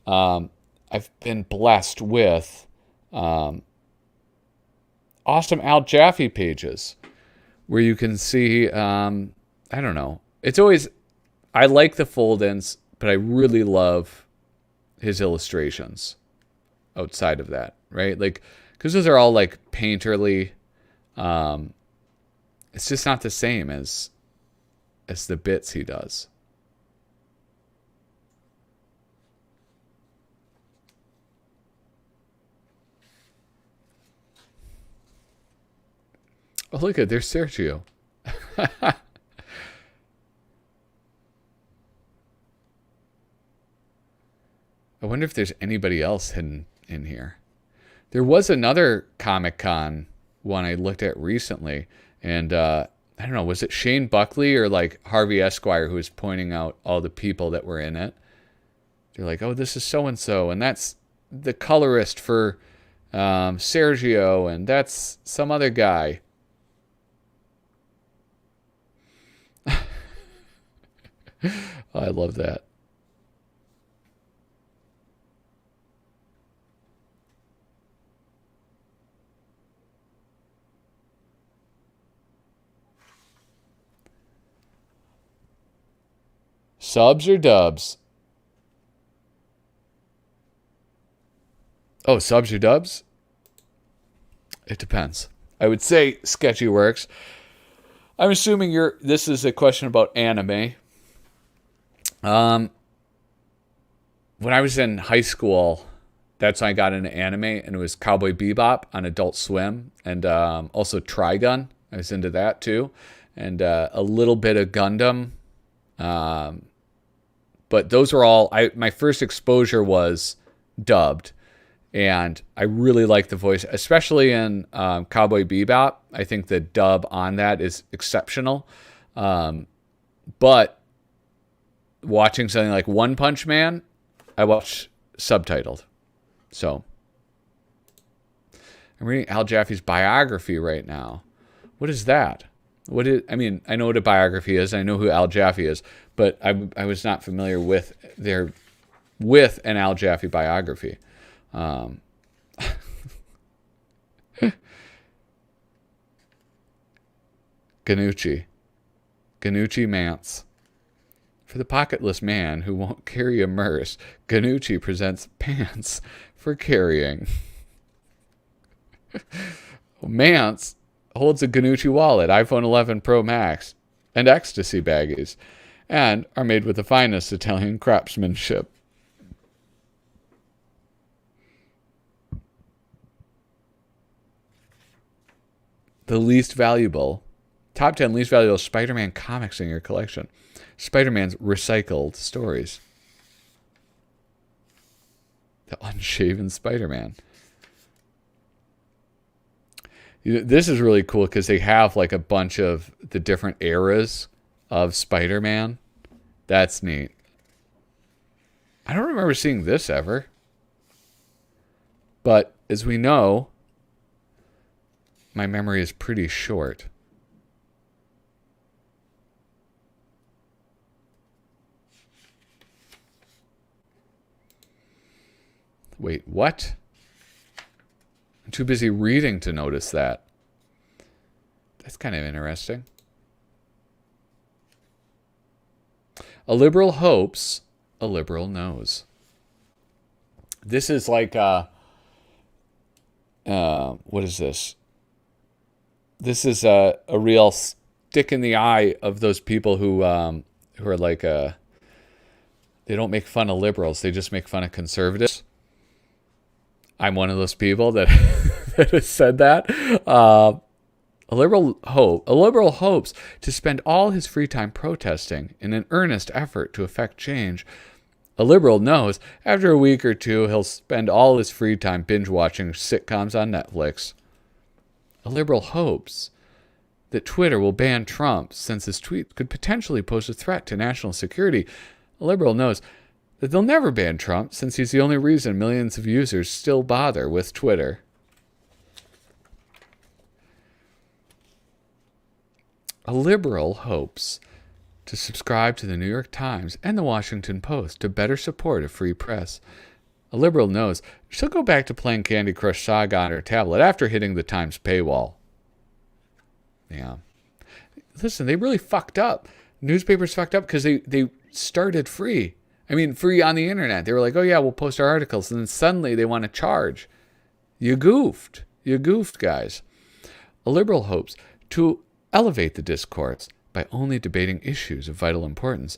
I've been blessed with awesome Al Jaffe pages where you can see, I don't know. It's always, I like the fold-ins, but I really love his illustrations outside of that, right? Like, because those are all like painterly. It's just not the same as the bits he does. Oh, look at, there's Sergio. I wonder if there's anybody else hidden in here. There was another Comic-Con one I looked at recently, and I don't know, was it Shane Buckley or like Harvey Esquire who was pointing out all the people that were in it? They're like, oh, this is so-and-so, and that's the colorist for Sergio, and that's some other guy. Oh, I love that. Subs or dubs? Oh, subs or dubs? It depends. I would say sketchy works. I'm assuming this is a question about anime. When I was in high school, that's when I got into anime, and it was Cowboy Bebop on Adult Swim, and also Trigun. I was into that too, and a little bit of Gundam. But those were all, my first exposure was dubbed, and I really like the voice, especially in Cowboy Bebop. I think the dub on that is exceptional. But watching something like One Punch Man, I watch subtitled. So I'm reading Al Jaffe's biography right now. What is that? I mean, I know what a biography is. I know who Al Jaffe is, but I was not familiar with an Al Jaffe biography. Ganucci Mance. For the pocketless man who won't carry a merce, Ganucci presents pants for carrying. Mance holds a Ganucci wallet, iPhone 11 Pro Max, and ecstasy baggies, and are made with the finest Italian craftsmanship. The top 10 least valuable Spider-Man comics in your collection. Spider-Man's recycled stories. The unshaven Spider-Man. This is really cool because they have like a bunch of the different eras of Spider-Man. That's neat. I don't remember seeing this ever. But as we know, my memory is pretty short. Wait, what? I'm too busy reading to notice that. That's kind of interesting. A liberal hopes, a liberal knows. This is like, what is this? This is a real stick in the eye of those people who are like, they don't make fun of liberals. They just make fun of conservatives. I'm one of those people that, that has said that. A liberal hopes to spend all his free time protesting in an earnest effort to effect change. A liberal knows after a week or two he'll spend all his free time binge watching sitcoms on Netflix. A liberal hopes that Twitter will ban Trump since his tweet could potentially pose a threat to national security. A liberal knows that they'll never ban Trump since he's the only reason millions of users still bother with Twitter. A liberal hopes to subscribe to the New York Times and the Washington Post to better support a free press. A liberal knows she'll go back to playing Candy Crush Saga on her tablet after hitting the Times paywall. Yeah. Listen, they really fucked up. Newspapers fucked up because they started free. I mean, free on the internet. They were like, oh yeah, we'll post our articles. And then suddenly they want to charge. You goofed. You goofed, guys. A liberal hopes to elevate the discourse by only debating issues of vital importance.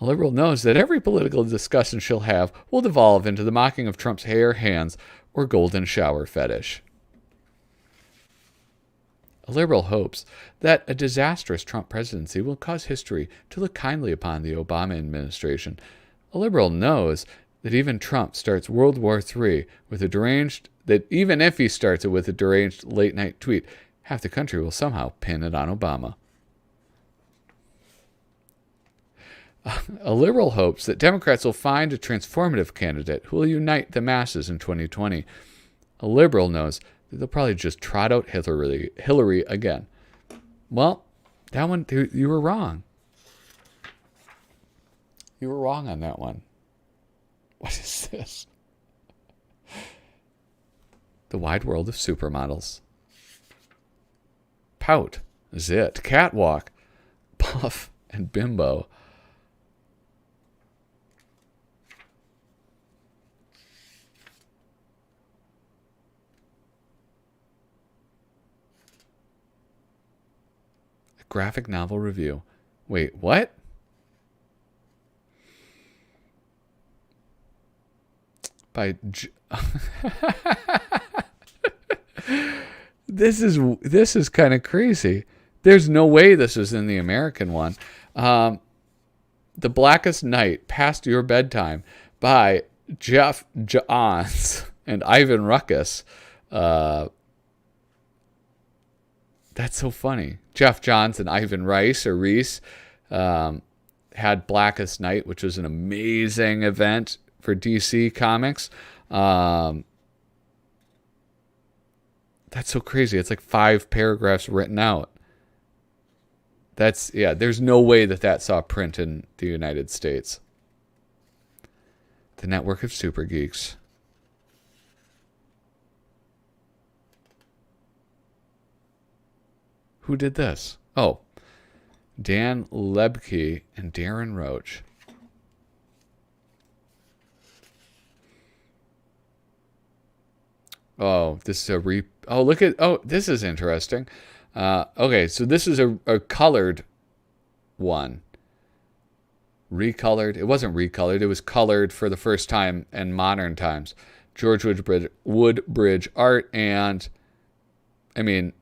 A liberal knows that every political discussion she'll have will devolve into the mocking of Trump's hair, hands, or golden shower fetish. A liberal hopes that a disastrous Trump presidency will cause history to look kindly upon the Obama administration. A liberal knows that even Trump starts World War III with a deranged, that even if he starts it with a deranged late-night tweet, half the country will somehow pin it on Obama. A liberal hopes that Democrats will find a transformative candidate who will unite the masses in 2020. A liberal knows that they'll probably just trot out Hillary again. Well, that one, you were wrong. You were wrong on that one. What is this? The wide world of supermodels. Pout, Zit, Catwalk, Puff, and Bimbo. A graphic novel review. Wait, what? By This is kind of crazy. There's no way this is in the American one. The Blackest Night, Past Your Bedtime by Jeff Johns and Ivan Ruckus. That's so funny. Jeff Johns and Ivan Reis had Blackest Night, which was an amazing event for DC Comics. That's so crazy. It's like 5 paragraphs written out. There's no way that saw print in the United States. The network of super geeks. Who did this? Oh, Dan Lebke and Darren Roach. Oh, this is this is interesting. Okay, so this is a colored one. Recolored. It wasn't recolored. It was colored for the first time in modern times. George Woodbridge art, and I mean,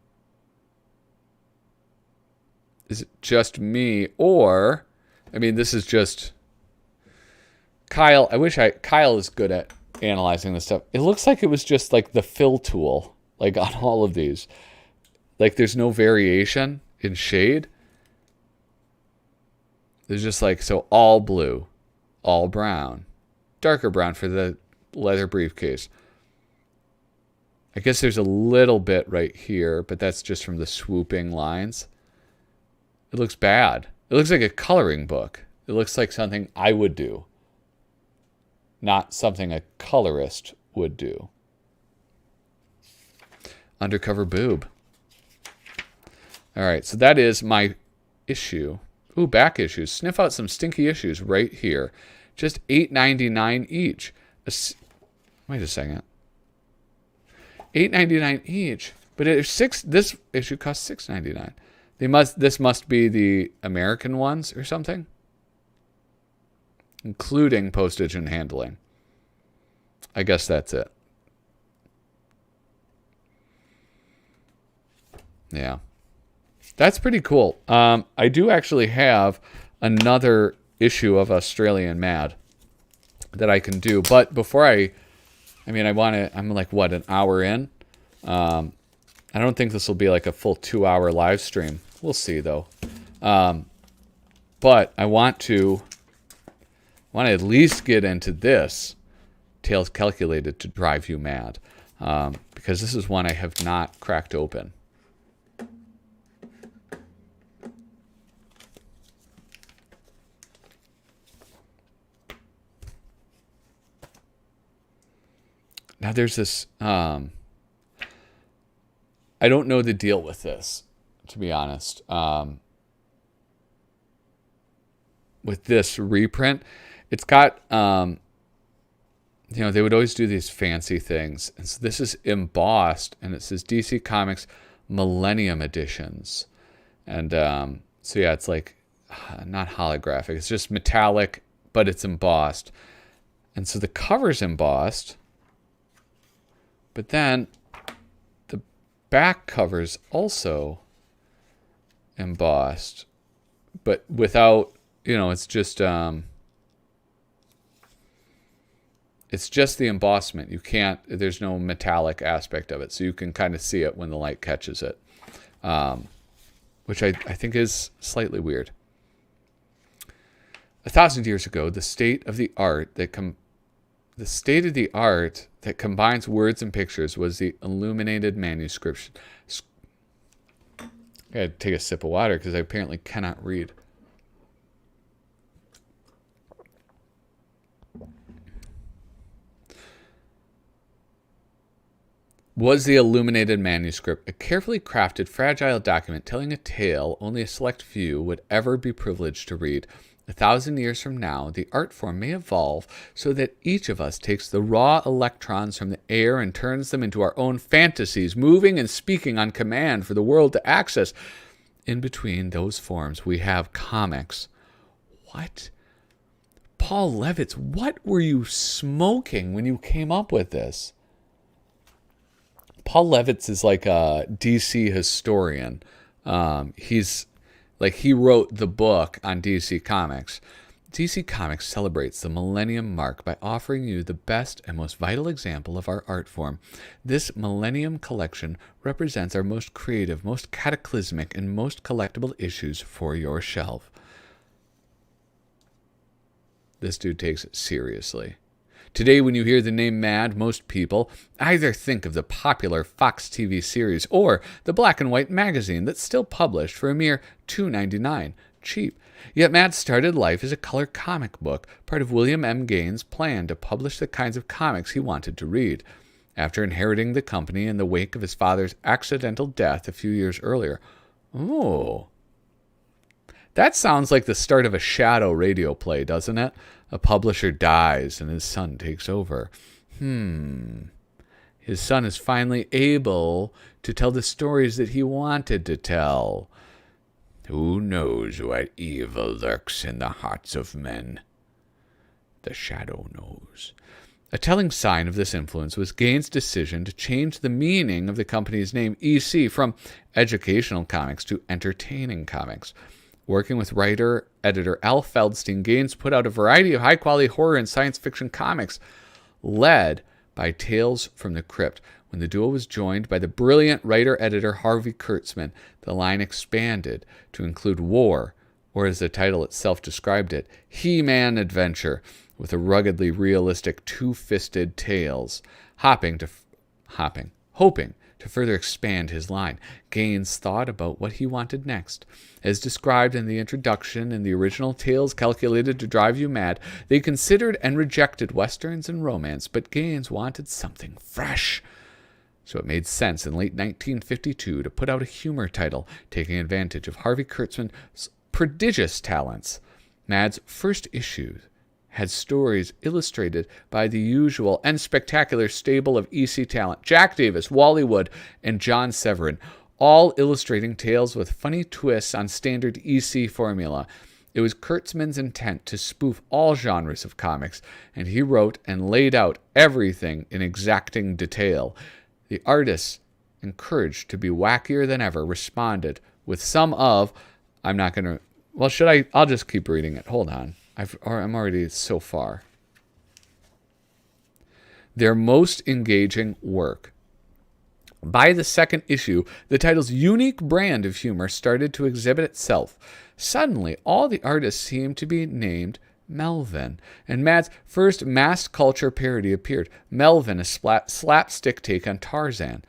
is it just me, or I mean, this is just Kyle. Kyle is good at analyzing this stuff. It looks like it was just like the fill tool, like on all of these. Like there's no variation in shade. There's just like, so all blue, all brown, darker brown for the leather briefcase. I guess there's a little bit right here, but that's just from the swooping lines. It looks bad. It looks like a coloring book. It looks like something I would do, not something a colorist would do. Undercover boob. All right, so that is my issue. Ooh, back issues. Sniff out some stinky issues right here. Just $8.99 each. Wait a second. $8.99 each. But this issue costs $6.99. This must be the American ones or something, including postage and handling. I guess that's it. Yeah. That's pretty cool. I do actually have another issue of Australian Mad that I can do. But before I'm like, what, an hour in? I don't think this will be like a full 2-hour live stream. We'll see, though. But I want to at least get into this. Tales calculated to drive you mad. Because this is one I have not cracked open. Now there's this, I don't know the deal with this, to be honest. With this reprint, it's got, they would always do these fancy things. And so this is embossed, and it says DC Comics Millennium Editions. And so yeah, it's like, not holographic. It's just metallic, but it's embossed. And so the cover's embossed. But then the back cover's also embossed, but without, it's just the embossment. There's no metallic aspect of it, so you can kind of see it when the light catches it, which I think is slightly weird. 1,000 years ago, the state of the art that combines words and pictures was the illuminated manuscript. I gotta take a sip of water because I apparently cannot read. Was the illuminated manuscript a carefully crafted, fragile document telling a tale only a select few would ever be privileged to read? 1,000 years from now, the art form may evolve so that each of us takes the raw electrons from the air and turns them into our own fantasies, moving and speaking on command for the world to access. In between those forms, we have comics. What? Paul Levitz, what were you smoking when you came up with this? Paul Levitz is like a DC historian. He wrote the book on DC Comics. DC Comics celebrates the Millennium Mark by offering you the best and most vital example of our art form. This Millennium Collection represents our most creative, most cataclysmic, and most collectible issues for your shelf. This dude takes it seriously. Today, when you hear the name Mad, most people either think of the popular Fox TV series or the black and white magazine that's still published for a mere $2.99, cheap. Yet Mad started life as a color comic book, part of William M. Gaines' plan to publish the kinds of comics he wanted to read. After inheriting the company in the wake of his father's accidental death a few years earlier. Oh. That sounds like the start of a Shadow radio play, doesn't it? A publisher dies and his son takes over. His son is finally able to tell the stories that he wanted to tell. Who knows what evil lurks in the hearts of men? The Shadow knows. A telling sign of this influence was Gaines' decision to change the meaning of the company's name, EC, from educational comics to entertaining comics. Working with writer-editor Al Feldstein, Gaines put out a variety of high-quality horror and science fiction comics, led by Tales from the Crypt. When the duo was joined by the brilliant writer-editor Harvey Kurtzman, the line expanded to include War, or as the title itself described it, He-Man Adventure, with a ruggedly realistic two-fisted Tails, hoping to to further expand his line. Gaines thought about what he wanted next. As described in the introduction in the original Tales Calculated to Drive You Mad, they considered and rejected westerns and romance, but Gaines wanted something fresh. So it made sense in late 1952 to put out a humor title, taking advantage of Harvey Kurtzman's prodigious talents. Mad's first issue had stories illustrated by the usual and spectacular stable of EC talent, Jack Davis, Wally Wood, and John Severin, all illustrating tales with funny twists on standard EC formula. It was Kurtzman's intent to spoof all genres of comics, and he wrote and laid out everything in exacting detail. The artists, encouraged to be wackier than ever, responded with some of, I'm not going to, well, should I? I'll just keep reading it. Hold on. I'm already so far. Their most engaging work. By the second issue, the title's unique brand of humor started to exhibit itself. Suddenly, all the artists seemed to be named Melvin, and Mad's first mass culture parody appeared, Melvin, a slapstick take on Tarzan.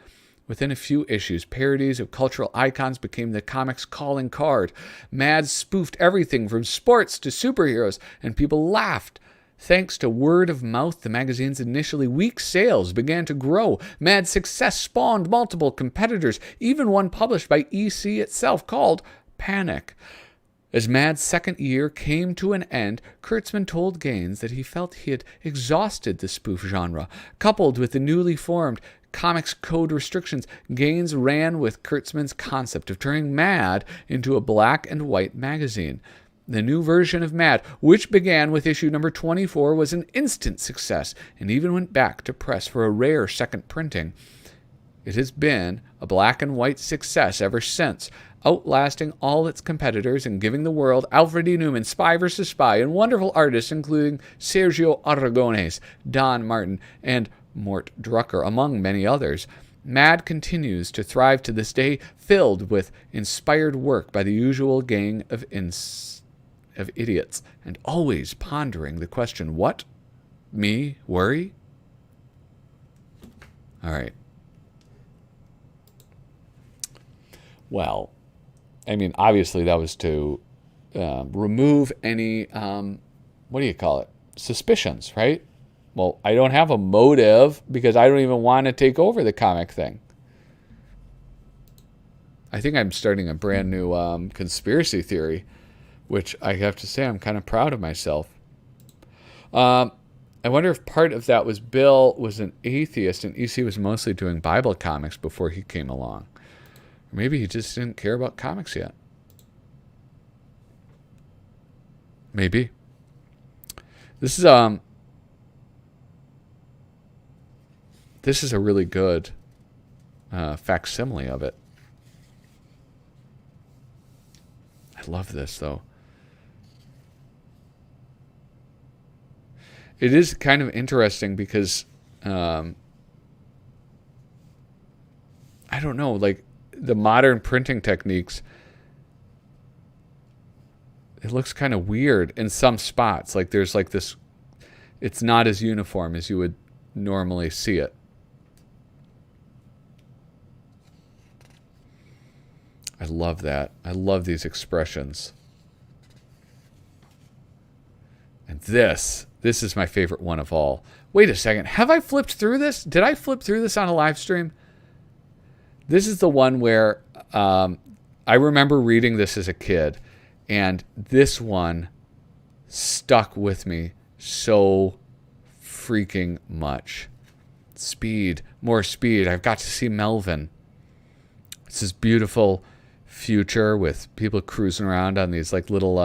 Within a few issues, parodies of cultural icons became the comic's calling card. Mad spoofed everything from sports to superheroes, and people laughed. Thanks to word of mouth, the magazine's initially weak sales began to grow. Mad's success spawned multiple competitors, even one published by EC itself called Panic. As Mad's second year came to an end, Kurtzman told Gaines that he felt he had exhausted the spoof genre. Coupled with the newly formed Comics Code restrictions, Gaines ran with Kurtzman's concept of turning Mad into a black and white magazine. The new version of Mad, which began with issue number 24, was an instant success and even went back to press for a rare second printing. It has been a black and white success ever since, outlasting all its competitors and giving the world Alfred E. Newman, Spy vs. Spy, and wonderful artists including Sergio Aragones, Don Martin, and Mort Drucker, among many others. Mad continues to thrive to this day, filled with inspired work by the usual gang of idiots, and always pondering the question, what? Me? Worry? All right. Well, I mean, obviously that was to remove any, what do you call it? Suspicions, right? Well, I don't have a motive because I don't even want to take over the comic thing. I think I'm starting a brand new conspiracy theory, which I have to say I'm kind of proud of myself. I wonder if part of that was Bill was an atheist and EC was mostly doing Bible comics before he came along. Or maybe he just didn't care about comics yet. Maybe. This is a really good facsimile of it. I love this, though. It is kind of interesting because, I don't know, like the modern printing techniques, it looks kind of weird in some spots. Like there's like this, it's not as uniform as you would normally see it. I love that. I love these expressions. And this is my favorite one of all. Wait a second. Have I flipped through this? Did I flip through this on a live stream? This is the one where I remember reading this as a kid, and this one stuck with me so freaking much. Speed, more speed. I've got to see Melvin. It's this beautiful future with people cruising around on these like little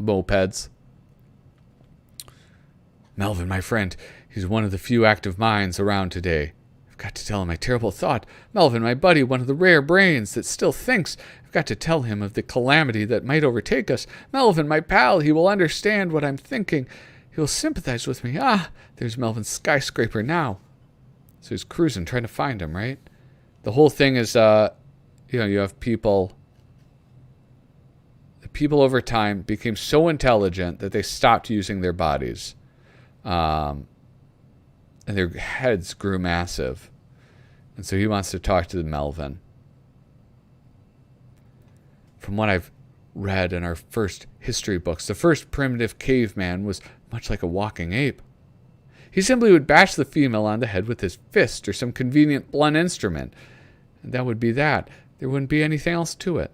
mopeds. Melvin, my friend, he's one of the few active minds around today. I've got to tell him my terrible thought. Melvin, my buddy, one of the rare brains that still thinks. I've got to tell him of the calamity that might overtake us. Melvin, my pal, he will understand what I'm thinking. He will sympathize with me. Ah, there's Melvin's skyscraper now. So he's cruising, trying to find him, right? The whole thing is, you have people. The people over time became so intelligent that they stopped using their bodies. And their heads grew massive. And so he wants to talk to the Melvin. From what I've read in our first history books, the first primitive caveman was much like a walking ape. He simply would bash the female on the head with his fist or some convenient blunt instrument. And that would be that. There wouldn't be anything else to it.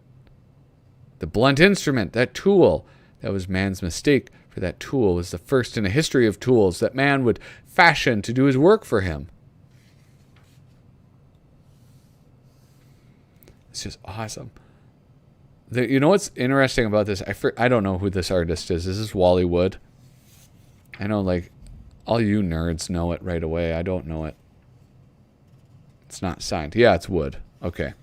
The blunt instrument, that tool, that was man's mistake, for that tool was the first in a history of tools that man would fashion to do his work for him. It's just awesome. You know what's interesting about this? I don't know who this artist is. Is this Wally Wood? I know, like, all you nerds know it right away. I don't know it. It's not signed. Yeah, it's Wood. Okay.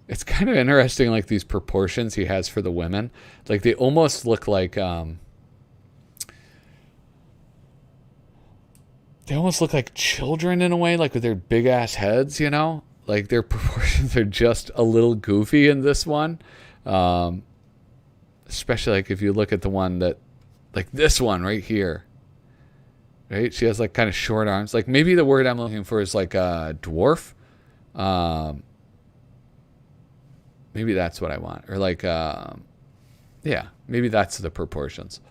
It's kind of interesting, like, these proportions he has for the women. Like, they almost look like, they almost look like children in a way, like with their big-ass heads, you know? Like, their proportions are just a little goofy in this one. Especially, like, if you look at the one that, like, this one right here. Right? She has, like, kind of short arms. Like, maybe the word I'm looking for is, like, dwarf. Maybe that's what I want. Or, like, yeah, maybe that's the proportions.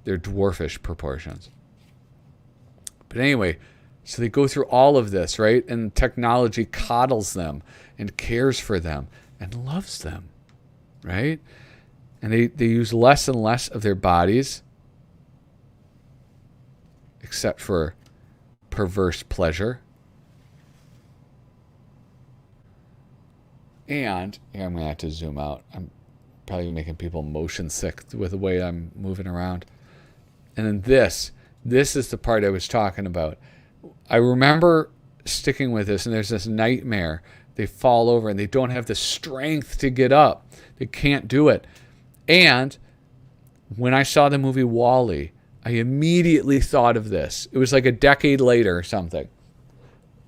They're dwarfish proportions. But anyway, so they go through all of this, right? And technology coddles them and cares for them and loves them, right? And they use less and less of their bodies, except for perverse pleasure. And here, I'm going to have to zoom out. I'm probably making people motion sick with the way I'm moving around. And then this is the part I was talking about. I remember sticking with this, and there's this nightmare. They fall over, and they don't have the strength to get up. They can't do it. And when I saw the movie WALL-E, I immediately thought of this. It was like a decade later or something.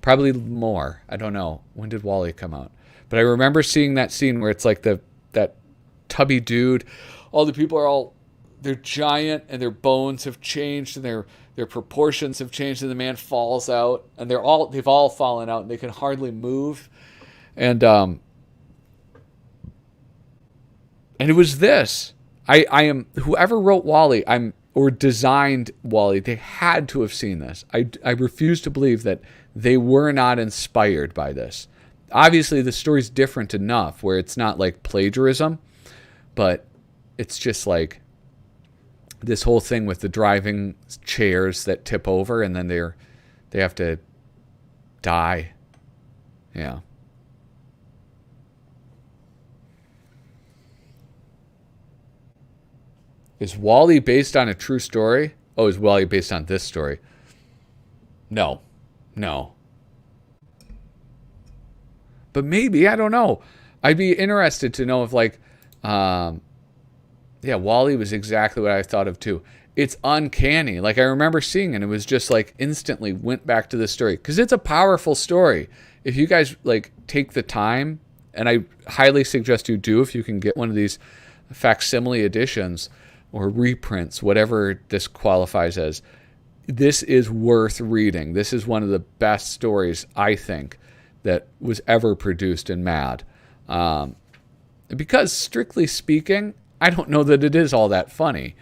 Probably more. I don't know. When did WALL-E come out? But I remember seeing that scene where it's like that tubby dude. All the people are they're giant, and their bones have changed, and their proportions have changed, and the man falls out, and they've all fallen out, and they can hardly move. And it was this. I am whoever wrote WALL-E, or designed WALL-E, they had to have seen this. I refuse to believe that they were not inspired by this. Obviously, the story's different enough where it's not like plagiarism, but it's just like this whole thing with the driving chairs that tip over and then they have to die. Yeah. Is WALL-E based on a true story? Oh, is WALL-E based on this story? No. But maybe, I don't know. I'd be interested to know if, like, WALL-E was exactly what I thought of too. It's uncanny. Like, I remember seeing it, and it was just like instantly went back to the story. Because it's a powerful story. If you guys, like, take the time, and I highly suggest you do if you can get one of these facsimile editions or reprints, whatever this qualifies as, this is worth reading. This is one of the best stories, I think, that was ever produced in MAD. Because, strictly speaking, I don't know that it is all that funny.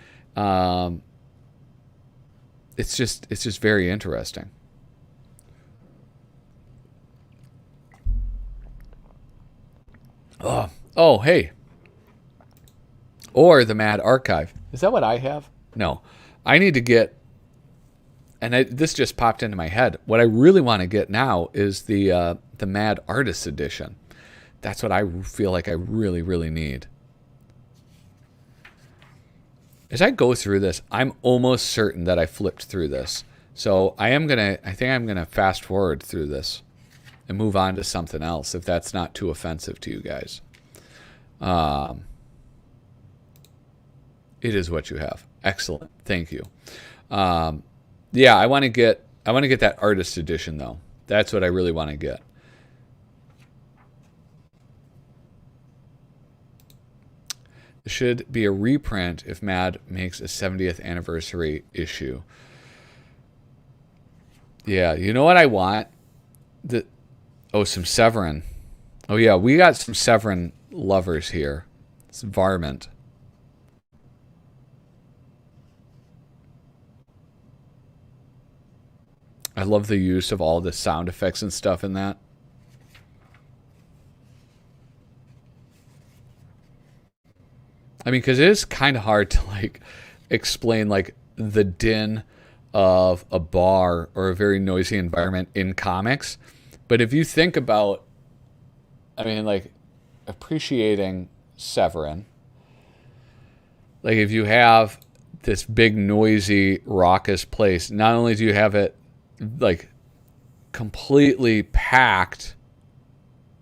It's just very interesting. Oh, hey. Or the MAD archive. Is that what I have? No. I need to get, and this just popped into my head. What I really want to get now is the MAD Artist Edition. That's what I feel like I really, really need. As I go through this, I'm almost certain that I flipped through this. So I think I'm gonna fast forward through this and move on to something else if that's not too offensive to you guys. It is what you have. Excellent. Thank you. Yeah, I want to get that artist edition though. That's what I really want to get. It should be a reprint if MAD makes a 70th anniversary issue. Yeah, you know what I want? Oh, some Severin. Oh, yeah, we got some Severin lovers here. It's Varmint. I love the use of all the sound effects and stuff in that. I mean, because it is kind of hard to, like, explain, like, the din of a bar or a very noisy environment in comics. But if you think about, I mean, like, appreciating Severin, like, if you have this big, noisy, raucous place, not only do you have it, like, completely packed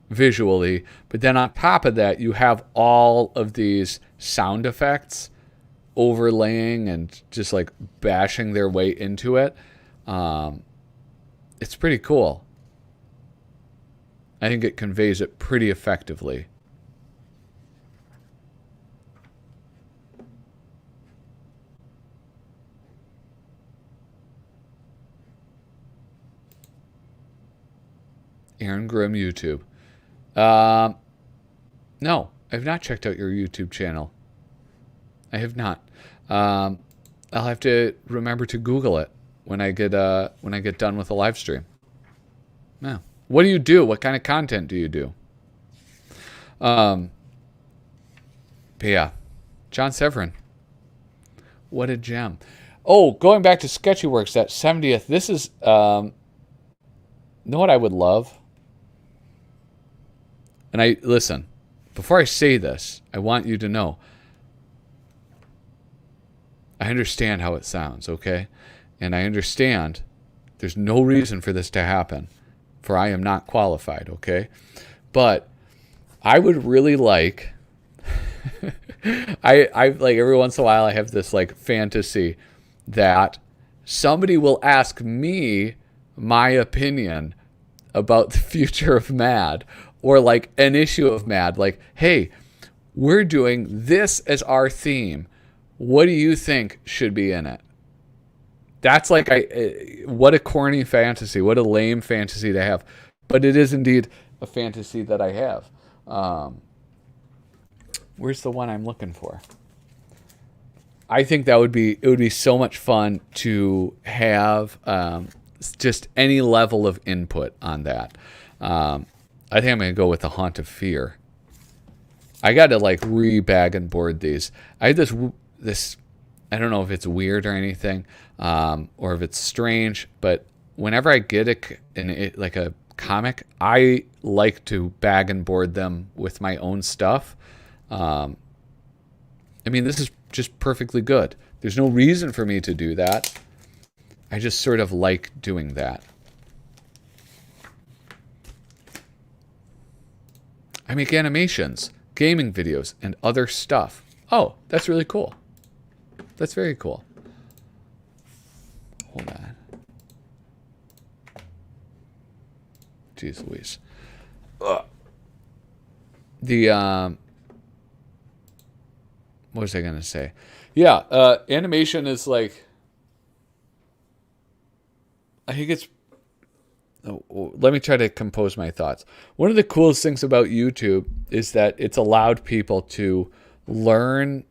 visually, but then on top of that, you have all of these sound effects overlaying and just, like, bashing their way into it. It's pretty cool. I think it conveys it pretty effectively. Aaron Grimm YouTube. No, I've not checked out your YouTube channel. I have not. I'll have to remember to Google it when I get done with the live stream. Yeah. What do you do? What kind of content do you do? But yeah, John Severin. What a gem. Oh, going back to Sketchyworks, that 70th. This is, know what I would love? And listen, before I say this, I want you to know, I understand how it sounds, okay? And I understand there's no reason for this to happen, for I am not qualified, okay? But I would really like, I like every once in a while I have this, like, fantasy that somebody will ask me my opinion about the future of Mad, or, like, an issue of Mad. Like, hey, we're doing this as our theme. What do you think should be in it? That's like, what a corny fantasy. What a lame fantasy to have. But it is indeed a fantasy that I have. Where's the one I'm looking for? I think it would be so much fun to have just any level of input on that. I think I'm going to go with The Haunt of Fear. I got to, like, re-bag and board these. I had this, I don't know if it's weird or anything, or if it's strange, but whenever I get like a comic, I like to bag and board them with my own stuff. I mean, this is just perfectly good. There's no reason for me to do that. I just sort of like doing that. I make animations, gaming videos, and other stuff. Oh, that's really cool. That's very cool. Hold on. Jeez Louise. What was I going to say? Yeah, animation is, like, I think it's, let me try to compose my thoughts. One of the coolest things about YouTube is that it's allowed people to learn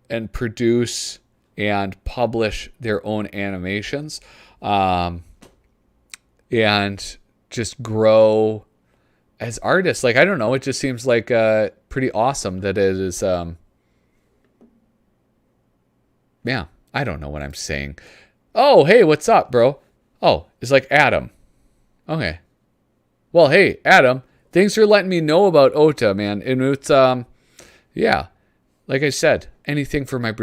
and produce and publish their own animations, and just grow as artists. Like, I don't know, it just seems like pretty awesome that it is. Yeah, I don't know what I'm saying. Oh, hey, what's up, bro? Oh, it's like Adam. Okay. Well, hey, Adam, thanks for letting me know about Ota, man. And it's, yeah, like I said, anything for my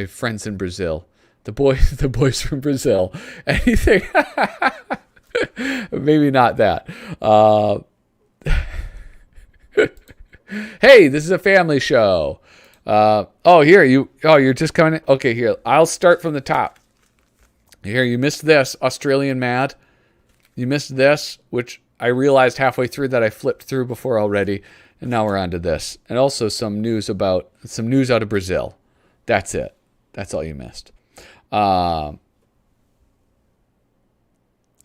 friends in Brazil, the boys from Brazil, anything. Maybe not that. Hey, this is a family show. You're just coming in. Okay, here, I'll start from the top. Here, you missed this, Australian Mad. You missed this, which I realized halfway through that I flipped through before already, and now we're on to this. And also some news out of Brazil. That's it. That's all you missed. And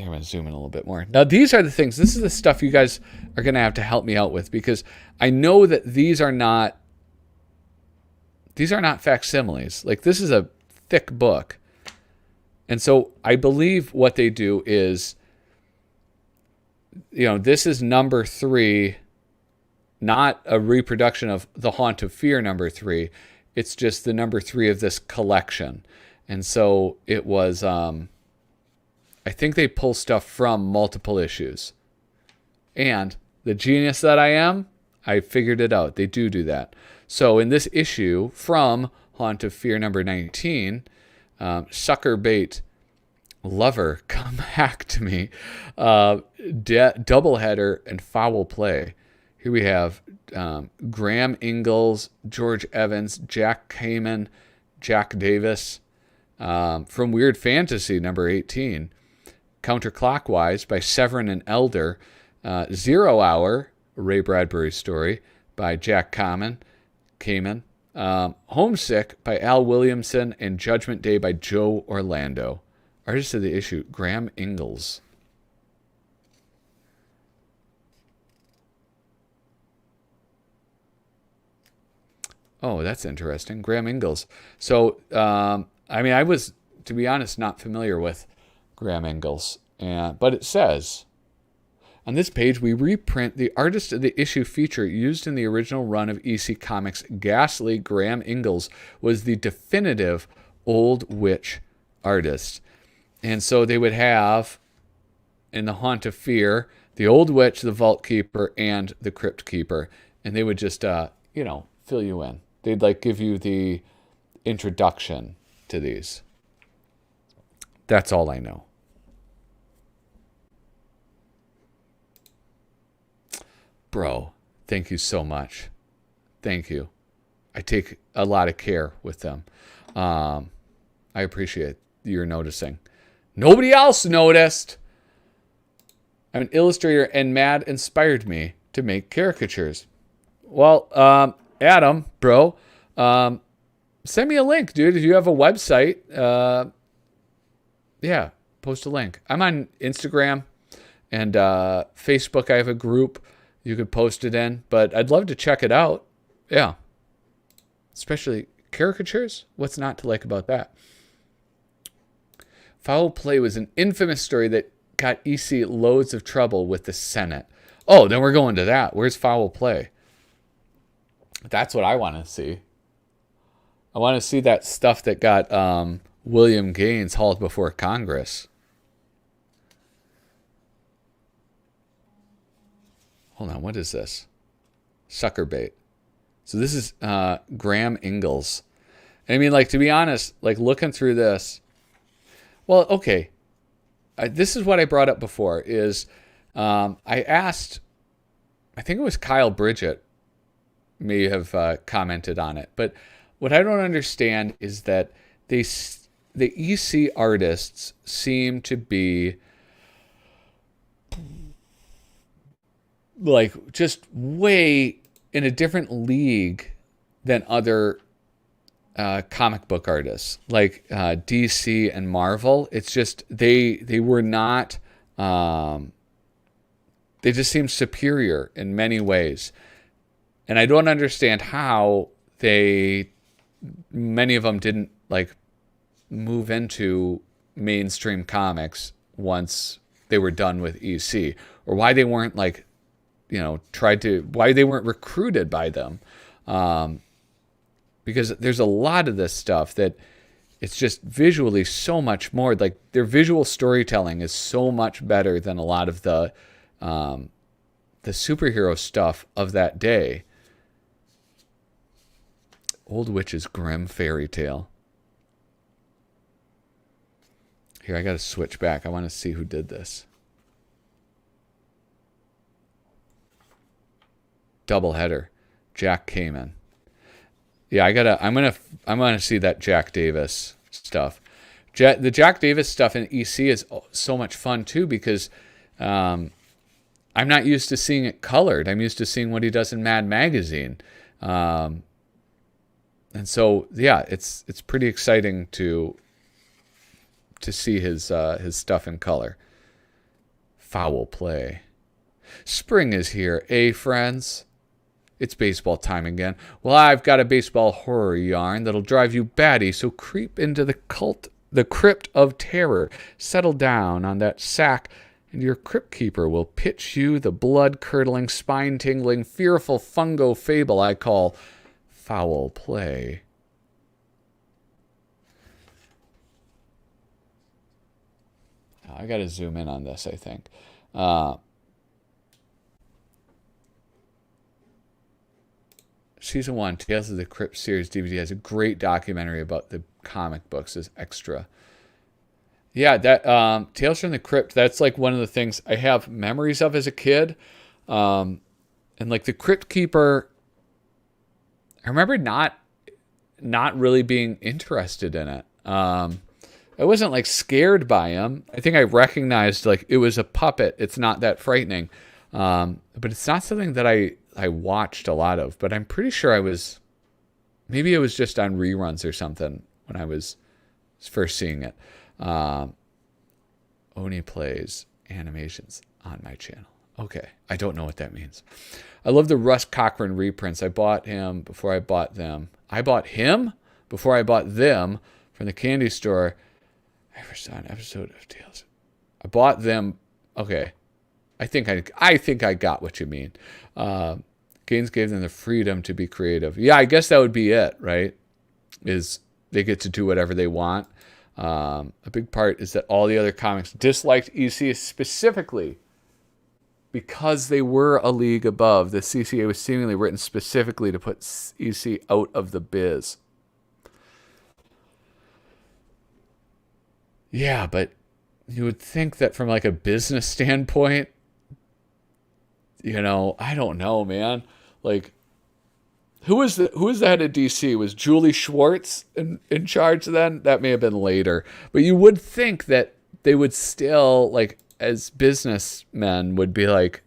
I'm going to zoom in a little bit more. Now, these are the things. This is the stuff you guys are going to have to help me out with, because I know that these are not facsimiles. Like, this is a thick book. And so I believe what they do is, this is number 3, not a reproduction of The Haunt of Fear number 3. It's just the number 3 of this collection. And so it was, I think they pull stuff from multiple issues. And the genius that I am, I figured it out. They do that. So in this issue from Haunt of Fear number 19, Sucker Bait Lover, Come Back to Me, Doubleheader, and Foul Play. Here we have Graham Ingalls, George Evans, Jack Kamen, Jack Davis. From Weird Fantasy number 18, Counterclockwise by Severin and Elder, 0 Hour, Ray Bradbury story by Jack Kamen, Homesick by Al Williamson, and Judgment Day by Joe Orlando. Artist of the issue, Graham Ingalls. Oh, that's interesting. Graham Ingalls. So, I was, to be honest, not familiar with Graham Ingalls. But it says, on this page, we reprint the artist of the issue feature used in the original run of EC Comics. Ghastly Graham Ingalls was the definitive Old Witch artist. And so they would have, in the Haunt of Fear, the Old Witch, the Vault Keeper, and the Crypt Keeper. And they would just, fill you in. They'd give you the introduction to these. That's all I know. Bro, thank you so much. Thank you. I take a lot of care with them. I appreciate your noticing. Nobody else noticed. I'm an illustrator, and Mad inspired me to make caricatures. Well, Adam, bro, send me a link, dude. If you have a website, post a link. I'm on Instagram and Facebook. I have a group you could post it in, but I'd love to check it out. Yeah. Especially caricatures. What's not to like about that? Foul Play was an infamous story that got EC loads of trouble with the Senate. Oh, then we're going to that. Where's Foul Play? That's what I want to see. I want to see that stuff that got William Gaines hauled before Congress. Hold on, what is this? Sucker Bait. So this is Graham Ingalls. And to be honest, looking through this, well, okay. This is what I brought up before, is I asked, I think it was Kyle Bridget may have commented on it. But what I don't understand is that the EC artists seem to be just way in a different league than other comic book artists like DC and Marvel. It's just they were not they just seem superior in many ways. And I don't understand how many of them didn't move into mainstream comics once they were done with EC, or why they weren't why they weren't recruited by them. Because there's a lot of this stuff that it's just visually so much more, their visual storytelling is so much better than a lot of the superhero stuff of that day. Old Witch's Grim Fairy Tale. Here, I got to switch back. I want to see who did this. Doubleheader, Jack Kamen. Yeah, I'm gonna see that Jack Davis stuff. The Jack Davis stuff in EC is so much fun too, because I'm not used to seeing it colored. I'm used to seeing what he does in Mad Magazine. And so, yeah, it's pretty exciting to see his stuff in color. Foul play. Spring is here, eh, friends? It's baseball time again. Well, I've got a baseball horror yarn that'll drive you batty, so creep into the crypt of terror. Settle down on that sack, and your crypt keeper will pitch you the blood-curdling, spine-tingling, fearful fungo fable I call foul play. I got to zoom in on this, I think. Season 1, Tales of the Crypt series DVD has a great documentary about the comic books as extra. Yeah, that Tales from the Crypt, that's like one of the things I have memories of as a kid. And like the Crypt Keeper, I remember not really being interested in it. I wasn't like scared by him. I think I recognized like it was a puppet. It's not that frightening. But it's not something that I watched a lot of. But I'm pretty sure maybe it was just on reruns or something when I was first seeing it. Oni plays animations on my channel. Okay, I don't know what that means. I love the Russ Cochran reprints. I bought him before I bought them. I bought him before I bought them from the candy store. I ever saw an episode of Tales. I bought them. Okay, I think I got what you mean. Gaines gave them the freedom to be creative. Yeah, I guess that would be it, right? Is they get to do whatever they want. A big part is that all the other comics disliked EC specifically because they were a league above. The CCA was seemingly written specifically to put EC out of the biz. Yeah, but you would think that from like a business standpoint, I don't know, man. Like, who was the head of DC? Was Julie Schwartz in charge then? That may have been later. But you would think that they would still, like, as businessmen, would be like,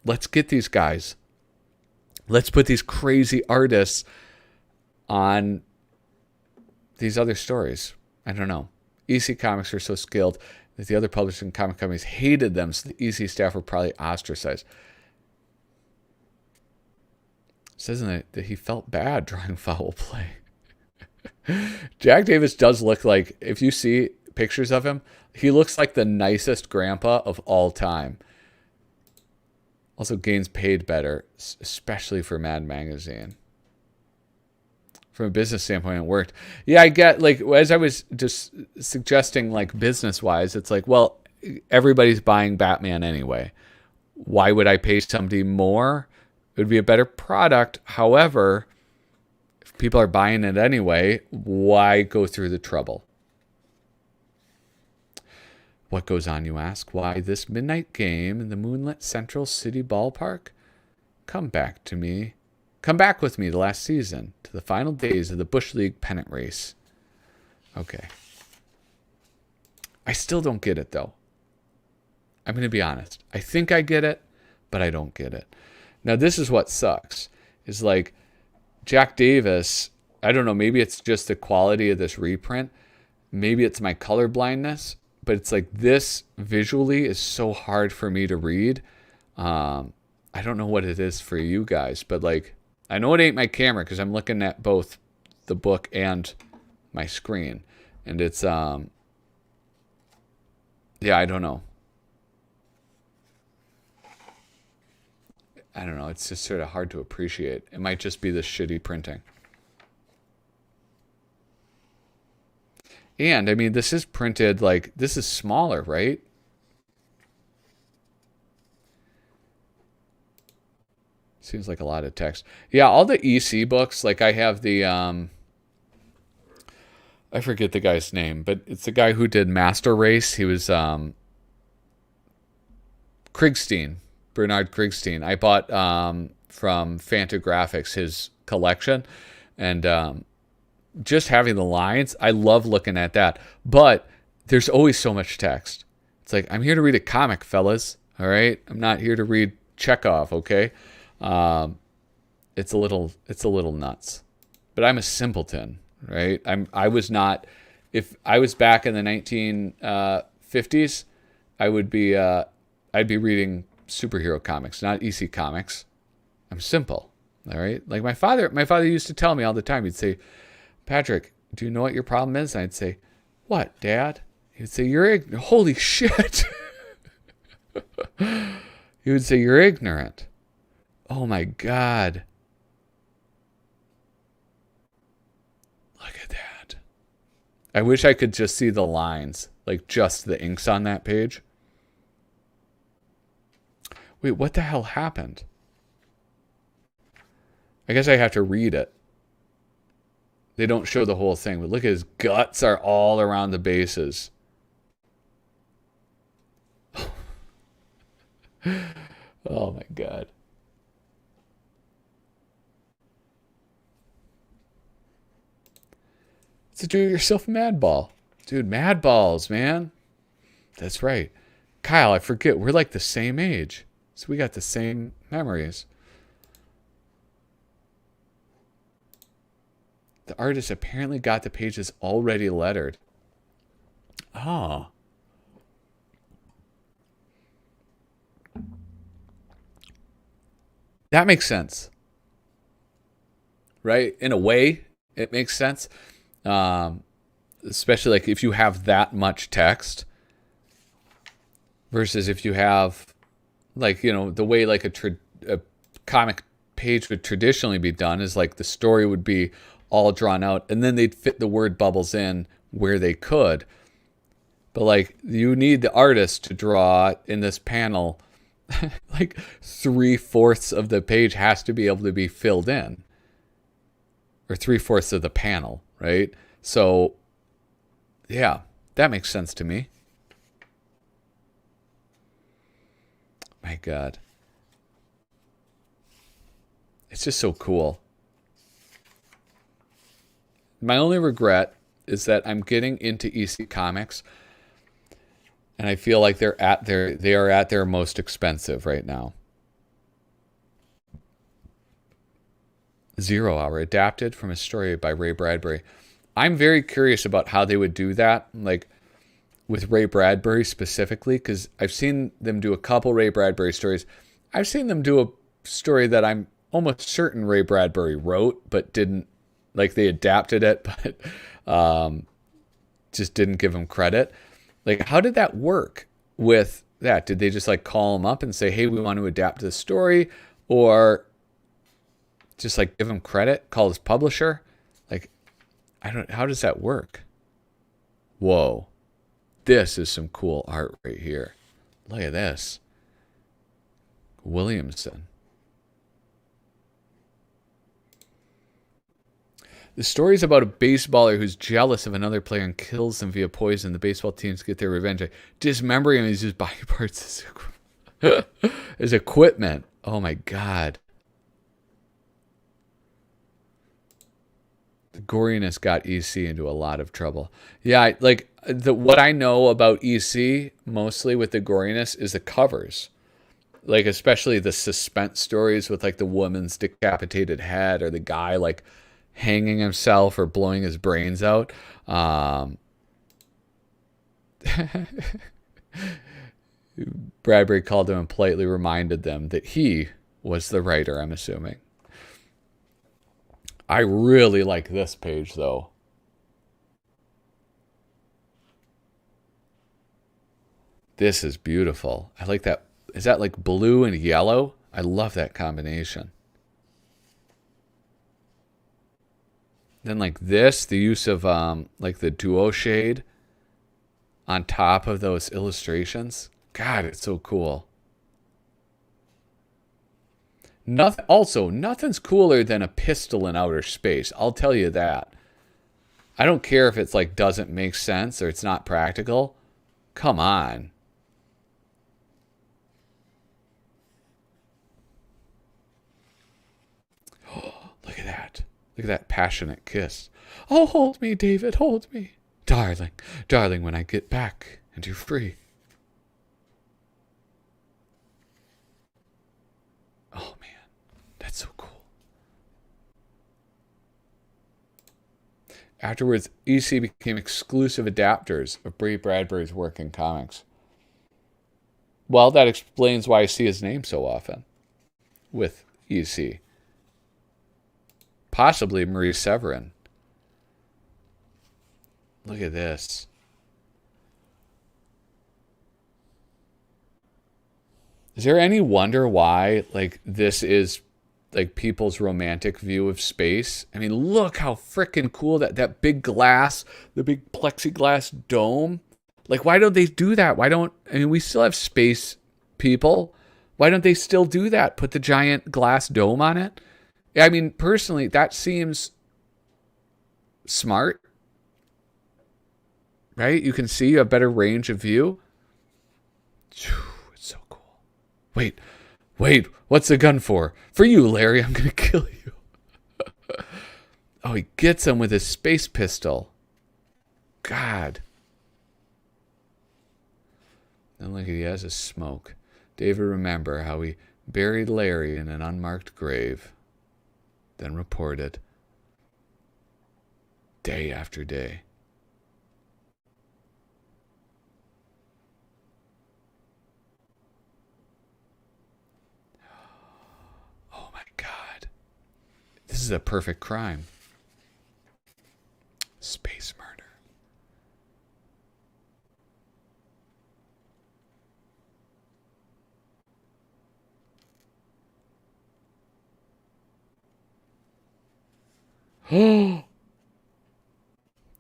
let's get these guys. Let's put these crazy artists on these other stories. I don't know. EC Comics are so skilled that the other publishing comic companies hated them, so the EC staff were probably ostracized. It says in it that he felt bad drawing foul play. Jack Davis does look like, if you see pictures of him, he looks like the nicest grandpa of all time. Also, Gaines paid better, especially for Mad Magazine. From a business standpoint, it worked. Yeah, I get, like, as I was just suggesting, like, business-wise, it's like, well, everybody's buying Batman anyway. Why would I pay somebody more? It would be a better product. However, if people are buying it anyway, why go through the trouble? What goes on, you ask? Why, this midnight game in the moonlit Central City ballpark? Come back with me to last season, to the final days of the Bush League pennant race. Okay. I still don't get it, though. I'm going to be honest. I think I get it, but I don't get it. Now, this is what sucks. Is like Jack Davis, I don't know, maybe it's just the quality of this reprint. Maybe it's my color blindness, but it's like this visually is so hard for me to read. I don't know what it is for you guys, but like, I know it ain't my camera because I'm looking at both the book and my screen. And it's, yeah, I don't know. I don't know. It's just sort of hard to appreciate. It might just be the shitty printing. And, I mean, this is printed, like, this is smaller, right? Seems like a lot of text. Yeah, all the EC books, like I have the, I forget the guy's name, but it's the guy who did Master Race. He was Krigstein, Bernard Krigstein. I bought from Fantagraphics his collection, and just having the lines, I love looking at that. But there's always so much text. It's like, I'm here to read a comic, fellas. All right, I'm not here to read Chekhov. Okay. It's a little nuts, but I'm a simpleton, right? I was not, if I was back in the 1950s, I'd I'd be reading superhero comics, not EC comics. I'm simple. All right. Like my father used to tell me all the time, he'd say, Patrick, do you know what your problem is? And I'd say, what, Dad? He'd say, you're ignorant. Holy shit. He would say, you're ignorant. Oh my God. Look at that. I wish I could just see the lines, like just the inks on that page. Wait, what the hell happened? I guess I have to read it. They don't show the whole thing, but look at his guts are all around the bases. Oh my God. It's a do-it-yourself Mad Ball. Dude, Mad Balls, man. That's right. Kyle, I forget. We're like the same age. So we got the same memories. The artist apparently got the pages already lettered. Oh. That makes sense. Right? In a way, it makes sense. Especially like if you have that much text versus if you have like, you know, the way like a comic page would traditionally be done is like the story would be all drawn out and then they'd fit the word bubbles in where they could. But like you need the artist to draw in this panel like 3/4 of the page has to be able to be filled in. Or 3/4 of the panel, right? So yeah, that makes sense to me. My God. It's just so cool. My only regret is that I'm getting into EC Comics and I feel like they are at their most expensive right now. 0 Hour, adapted from a story by Ray Bradbury. I'm very curious about how they would do that, like with Ray Bradbury specifically, because I've seen them do a couple Ray Bradbury stories. I've seen them do a story that I'm almost certain Ray Bradbury wrote, but didn't, like they adapted it, but just didn't give him credit. Like, how did that work with that? Did they just like call him up and say, hey, we want to adapt this story? Or just like give him credit, call his publisher? Like, how does that work? Whoa. This is some cool art right here. Look at this. Williamson. The story is about a baseballer who's jealous of another player and kills them via poison. The baseball teams get their revenge by dismembering him and uses body parts as equipment. Oh my God. The goriness got EC into a lot of trouble. Yeah, like what I know about EC mostly with the goriness is the covers. Like especially the suspense stories with like the woman's decapitated head or the guy like hanging himself or blowing his brains out. Bradbury called them and politely reminded them that he was the writer, I'm assuming. I really like this page, though. This is beautiful. I like that. Is that like blue and yellow? I love that combination. Then like this, the use of like the duo shade on top of those illustrations. God, it's so cool. Nothing's cooler than a pistol in outer space. I'll tell you that. I don't care if it's like doesn't make sense or it's not practical. Come on. Look at that. Look at that passionate kiss. Oh, hold me, David, hold me. Darling, darling, when I get back and you're free. Oh, man. That's so cool. Afterwards, EC became exclusive adapters of Ray Bradbury's work in comics. Well, that explains why I see his name so often with EC. Possibly Marie Severin. Look at this. Is there any wonder why, like, this is, like, people's romantic view of space? I mean, look how freaking cool that big glass, the big plexiglass dome. Like, why don't they do that? We still have space people. Why don't they still do that? Put the giant glass dome on it? I mean, personally, that seems smart. Right? You can see, you have better range of view. It's so cool. Wait, what's the gun for? For you, Larry, I'm going to kill you. Oh, he gets him with his space pistol. God. And look, he has a smoke. David, remember how he buried Larry in an unmarked grave, then reported day after day. Oh my God. This is a perfect crime. Space murder.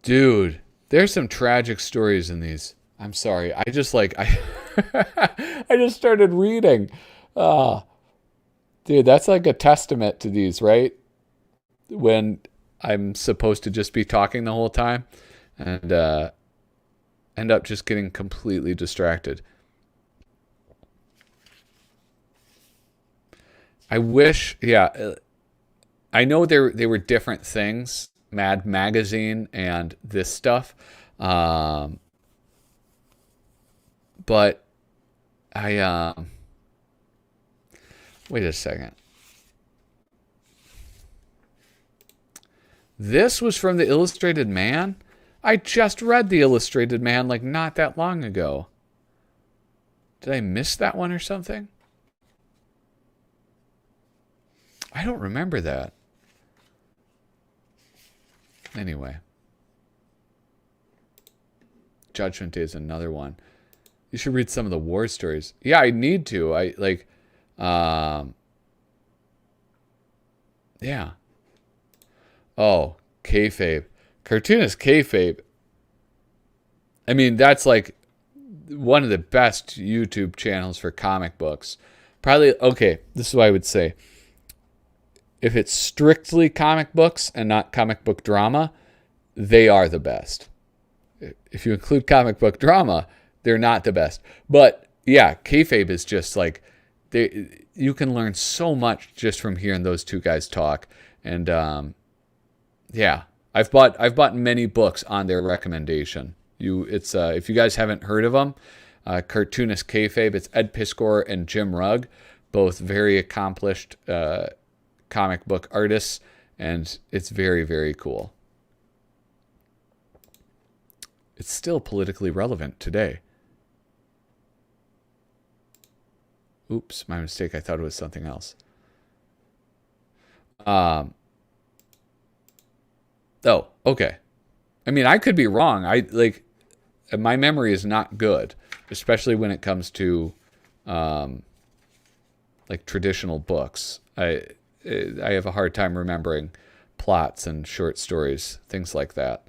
Dude, there's some tragic stories in these. I'm sorry. I just I just started reading. Dude, that's like a testament to these, right? When I'm supposed to just be talking the whole time and end up just getting completely distracted. I wish, yeah, I know they were different things, Mad Magazine and this stuff, but I wait a second. This was from the Illustrated Man? I just read the Illustrated Man like not that long ago. Did I miss that one or something? I don't remember that. Anyway. Judgment Day is another one. You should read some of the war stories. Yeah, I need to. Yeah. Oh, kayfabe. Cartoonist kayfabe. I mean, that's like one of the best YouTube channels for comic books. Probably, okay, this is what I would say. If it's strictly comic books and not comic book drama, they are the best. If you include comic book drama, they're not the best. But yeah, kayfabe is just like, you can learn so much just from hearing those two guys talk. And yeah, I've bought many books on their recommendation. If you guys haven't heard of them, Cartoonist Kayfabe, it's Ed Piskor and Jim Rugg, both very accomplished comic book artists, and it's very, very cool. It's still politically relevant today. Oops, my mistake. I thought it was something else. Oh, okay. I mean, I could be wrong. My memory is not good, especially when it comes to like traditional books. I have a hard time remembering plots and short stories, things like that.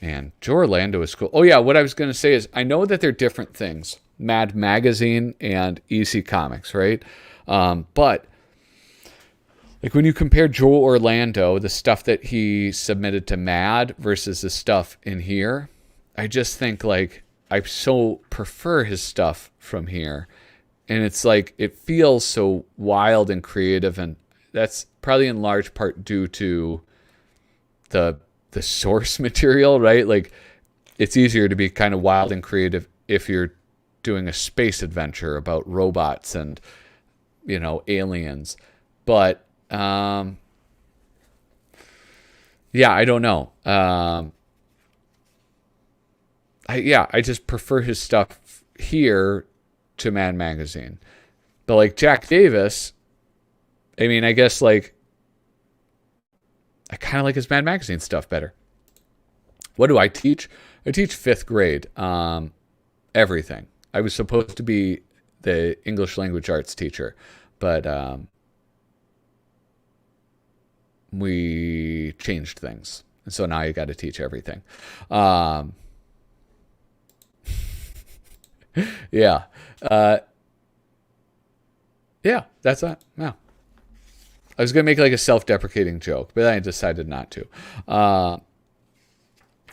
Man, Joe Orlando is cool. Oh yeah, what I was going to say is I know that they're different things, Mad Magazine and EC Comics, right? But like when you compare Joe Orlando, the stuff that he submitted to Mad versus the stuff in here, I just think like I so prefer his stuff from here. And it's like it feels so wild and creative, and that's probably in large part due to the source material, right? Like it's easier to be kind of wild and creative if you're doing a space adventure about robots and, you know, aliens. But yeah, I don't know. I just prefer his stuff here to Mad Magazine. But like Jack Davis, I mean, I guess like I kind of like his Mad Magazine stuff better. What do I teach? I teach 5th grade. Everything. I was supposed to be the English language arts teacher, but we changed things. And so now you got to teach everything. Yeah. Yeah, that's that. Yeah. I was going to make like a self-deprecating joke, but I decided not to.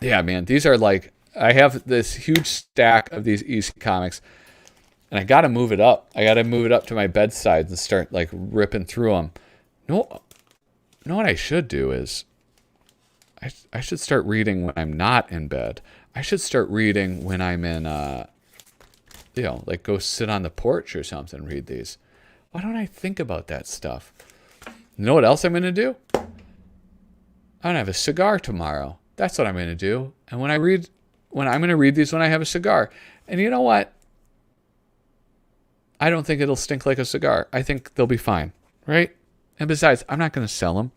Yeah, man, these are like, I have this huge stack of these EC comics, and I got to move it up. I got to move it up to my bedside and start like ripping through them. No, you know what I should do is I should start reading when I'm not in bed. I should start reading when I'm in, like go sit on the porch or something, read these. Why don't I think about that stuff? You know what else I'm going to do? I'm going to have a cigar tomorrow. That's what I'm going to do. And when I'm going to read these when I have a cigar. And you know what? I don't think it'll stink like a cigar. I think they'll be fine, right? And besides, I'm not going to sell them.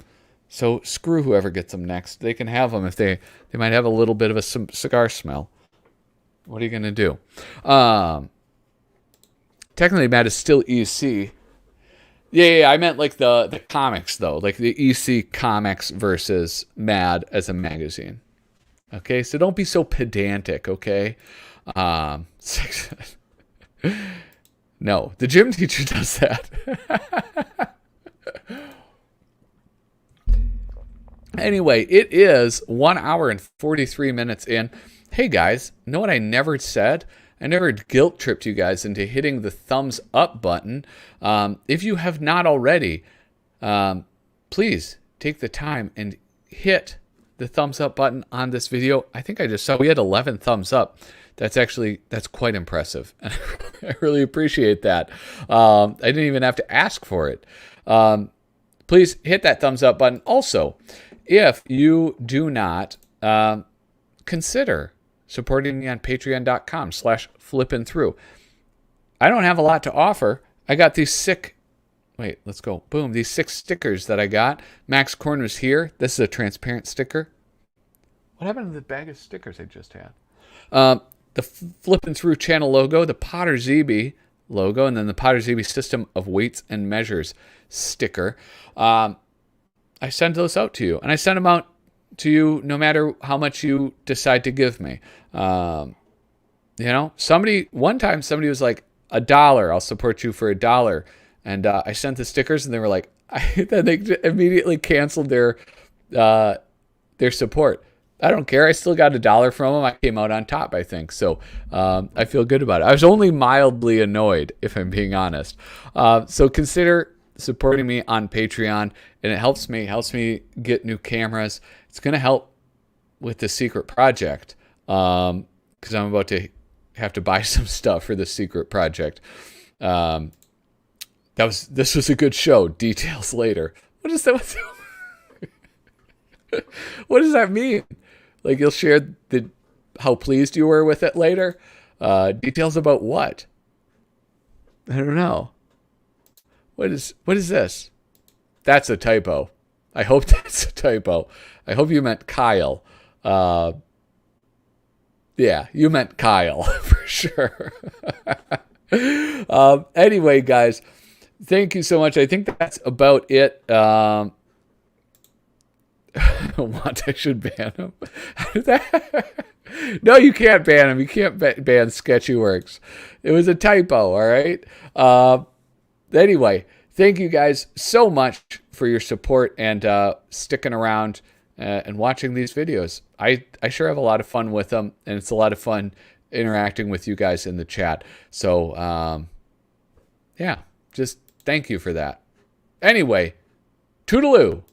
So screw whoever gets them next. They can have them if they might have a little bit of a cigar smell. What are you going to do? Technically, Matt is still EC. Yeah, I meant like the comics, though. Like the EC comics versus Mad as a magazine. Okay, so don't be so pedantic, okay? No, the gym teacher does that. Anyway, it is 1 hour and 43 minutes in. Hey, guys, know what I never said? I never guilt tripped you guys into hitting the thumbs up button. If you have not already, please take the time and hit the thumbs up button on this video. I think I just saw we had 11 thumbs up. That's quite impressive. I really appreciate that. I didn't even have to ask for it. Please hit that thumbs up button. Also, if you do not, consider supporting me on patreon.com/flippinthrough. I don't have a lot to offer. I got these sick, let's go. Boom, these 6 stickers that I got. Max Corner's here. This is a transparent sticker. What happened to the bag of stickers I just had? The Flippin' Through channel logo, the Potter ZB logo, and then the Potter ZB System of Weights and Measures sticker. I send those out to you, and I send them out to you no matter how much you decide to give me. One time somebody was like, $1, I'll support you for $1. And I sent the stickers and they were like, then they immediately canceled their support. I don't care. I still got $1 from them. I came out on top, I think. So I feel good about it. I was only mildly annoyed, if I'm being honest. So consider supporting me on Patreon, and it helps me get new cameras. It's going to help with the secret project because I'm about to have to buy some stuff for the secret project. This was a good show. Details later. What is that? What does that mean? Like you'll share how pleased you were with it later? Details about what? I don't know. What is this? That's a typo. I hope that's a typo. I hope you meant Kyle. Yeah, you meant Kyle for sure. Anyway, guys, thank you so much. I think that's about it. What? I should ban him. No, you can't ban him. You can't ban Sketchy Works. It was a typo, all right? Anyway, thank you guys so much for your support and sticking around and watching these videos. I sure have a lot of fun with them, and it's a lot of fun interacting with you guys in the chat. So, yeah, just thank you for that. Anyway, toodaloo.